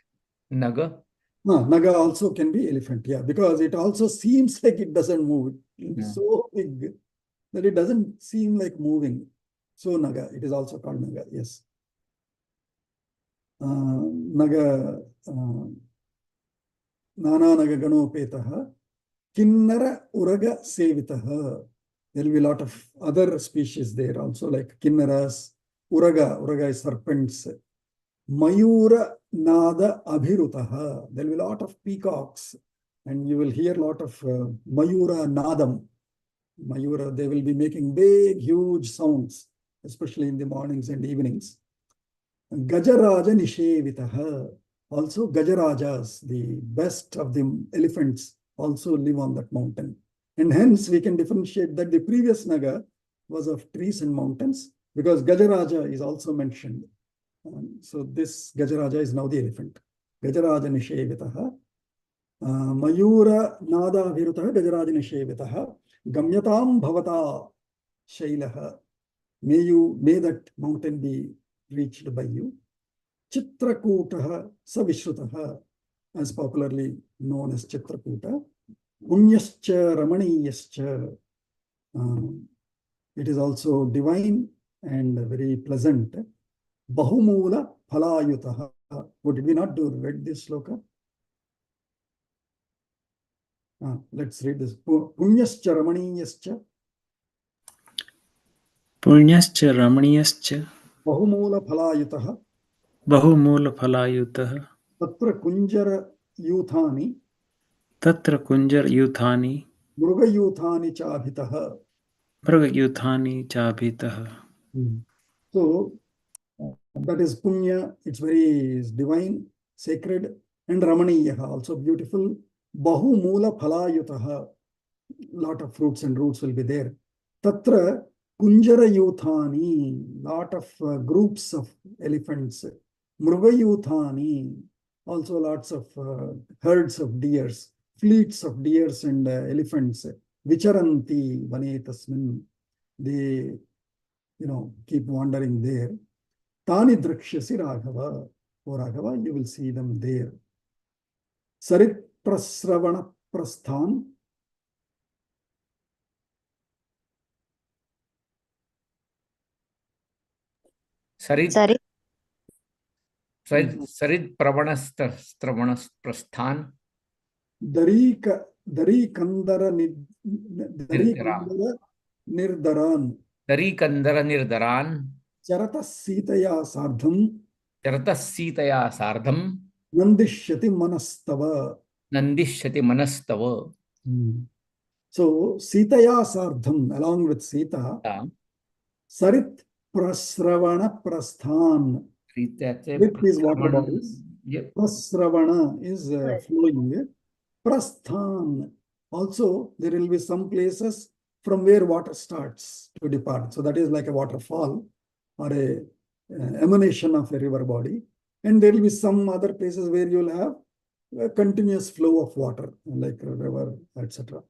Naga. Naga also can be elephant, yeah, because it also seems like it doesn't move. It's so big that it doesn't seem like moving. So Naga, it is also called Naga, yes. Naga, Nana Naga Ganopetaha, Kinnara Uraga Sevitaha. There will be a lot of other species there also, like Kinnaras, Uraga is serpents. Mayura Nada Abhirutaha. There will be a lot of peacocks, and you will hear a lot of Mayura Nadam. Mayura, they will be making big, huge sounds, especially in the mornings and evenings. Gajaraja Nishevitaha. Also, Gajarajas, the best of the elephants, also live on that mountain. And hence, we can differentiate that the previous Naga was of trees and mountains, because Gajaraja is also mentioned. So this Gajaraja is now the elephant. Gajaraja Nishevitaha. Mayura Nada Virutaha Gajaraja Nishevitaha. Gamyatam Bhavata Shailaha. May that mountain be reached by you. Chitrakotaha Savishruta, as popularly known as Chitrakuta. Punyascha Ramaniyascha. It is also divine and very pleasant. Bahumula Phalayutaha. What did we not do? Read this sloka? Let's read this. Punyascha Ramaniyascha. Punyascha Ramaniyascha. Bahumula Phalayutaha. Bahumula Phalayutaha. Tatra Kunjara Yuthani. Tatra Kunjar Yuthani. Mruga Yuthani Chabhitaha. Mruga Yuthani Chabhitaha. So, that is Punya, it's very divine, sacred, and Ramaniyaha, also beautiful. Bahu Mula Phalayutaha, lot of fruits and roots will be there. Tatra Kunjarayuthani, lot of groups of elephants. Mrugayuthani, also lots of herds of deers, fleets of deers and elephants. Vicharanti vane tasmin, they keep wandering there. Tani drakshasi Raghava, O Raghava, you will see them there. Sarit prasravana prasthan, Sarit Sarit Pravanastravana Prasthan Darikandara Nirdaran Darikandara Nirdaran Charata Sitaya Sardham Charatasitaya Sardham Nandishyati Manastava. Nandishyati Manastava. So Sitaya Sardham, along with Sita, Sarit Prasravana Prasthan. With these water bodies, Prasravana is flowing. Prasthan. Also, there will be some places from where water starts to depart. So that is like a waterfall or a emanation of a river body. And there will be some other places where you will have a continuous flow of water, like a river, etc.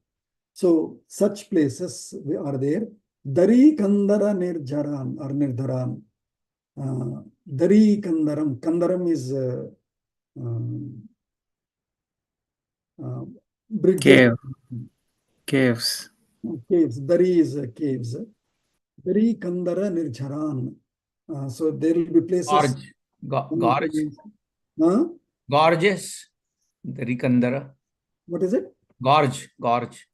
So such places are there. Dari Kandara Nirjaran or Nirdharan. Dari Kandaram. Kandaram is bridges. Caves. Caves. Dari is caves. Dari Kandara Nirjaran. So there will be places. Gorge. Gorges. Darikandara. What is it? Gorge. Gorge.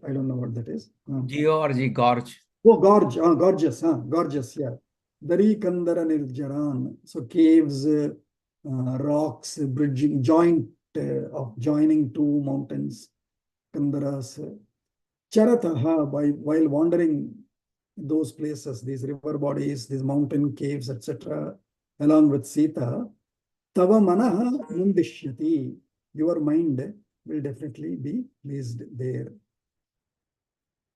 I don't know what that is. Gorge. Gorge. Oh, gorge. Gorgeous. Gorgeous. Yeah. Dari Kandara Nirjaran. So caves, rocks, bridging, joining two mountains. Kandaras. Charataha, while wandering those places, these river bodies, these mountain caves, etc., along with Sita, Tava Manaha Nandishyati, your mind will definitely be pleased there.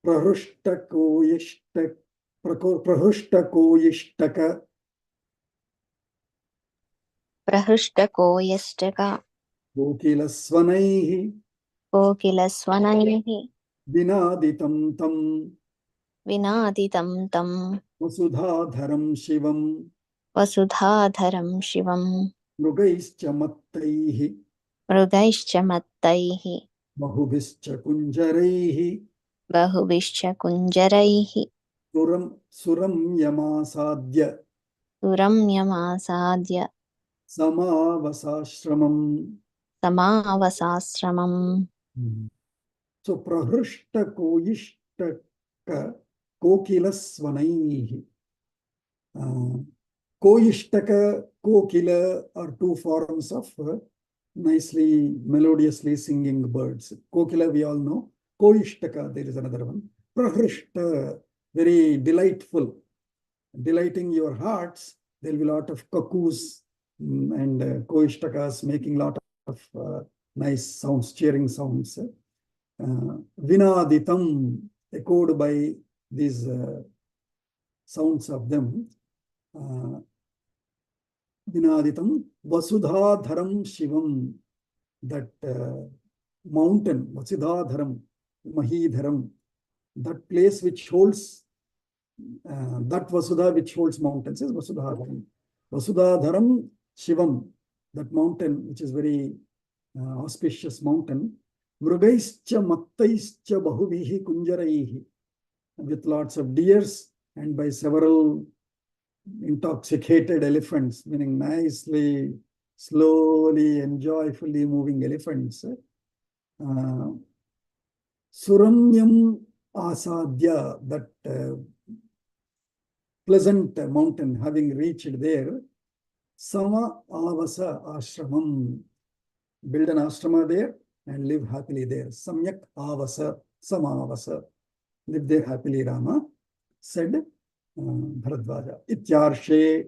Prahushtakoyishtaka Prahushtakoyastaka Kokilasvanaihi Kokilasvanaihi Vinaditam tam Vinaditam tam Vasudhadharam Shivam Vasudhadharam Shivam Mrugaischa Mattaihi Mrugaishcha Mattaihi Bahubhischa Kunjaraihi Bahubishcha Kunjaraihi Suram Yamasadya Suramyamasadya Samavasashramam. Samavasasramam. So Prahrishta Koyishtaka Kokilasvanaihi. Koyishtaka, Kokila are two forms of nicely, melodiously singing birds. Kokila we all know. Koyishtaka, there is another one. Prahrishta, very delightful. Delighting your hearts. There will be a lot of cuckoos and koishtakas making a lot of nice sounds, cheering sounds. Vinaditam, echoed by these sounds of them. Vinaditam, Vasudhadharam Shivam, that mountain, Vasudhadharam, Mahidharam, that place which holds that Vasudha which holds mountains is Vasudhadharam. Vasudhadharam Shivam, that mountain which is very auspicious mountain. Mrugaischa Mattaischa Bahuvihi Kunjaraihi, with lots of deers and by several intoxicated elephants, meaning nicely, slowly and joyfully moving elephants. Suramyam Asadya, that pleasant mountain, having reached there, Sama Avasa Ashramam, build an ashrama there and live happily there. Samyak Avasa, Samavasa, live there happily, Rama said Bharadvaja. Ityarshe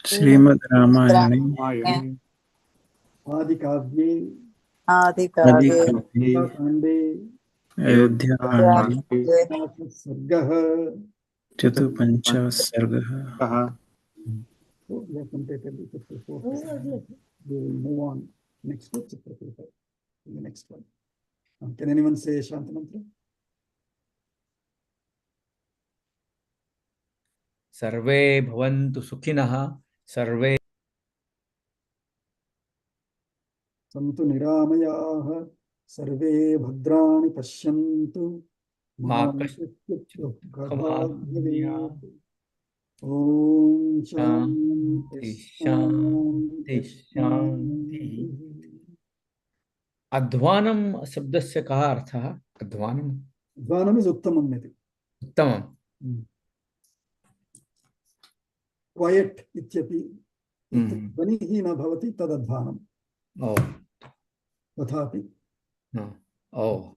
Srimad Ramayane Adi Kavye आदिकाव्ये अधिकाव्ये Kande अयोध्याकाण्डे सर्गः चतुपञ्चः सर्गः So we have completed the 54th. We will move on next to Chitrakuta, the next one. Can anyone say Shantamantra? सर्वे भवन्तु सुखिनः सर्वे सन्तु निरामयाः सर्वे भद्राणि पश्यन्तु मा मा कश्चित् कश्चित् दुःखभाग् भवेत्। ॐ शान्ति शान्ति शान्तिः। अध्वानं शब्दस्य कः अर्थः? अध्वानम् ध्वानम् इस् उत्तमम् इति। उत्तमम्। क्वयट् इत्यपि ध्वनिः न भवति तदध्वानम्। ओ तथापि ओ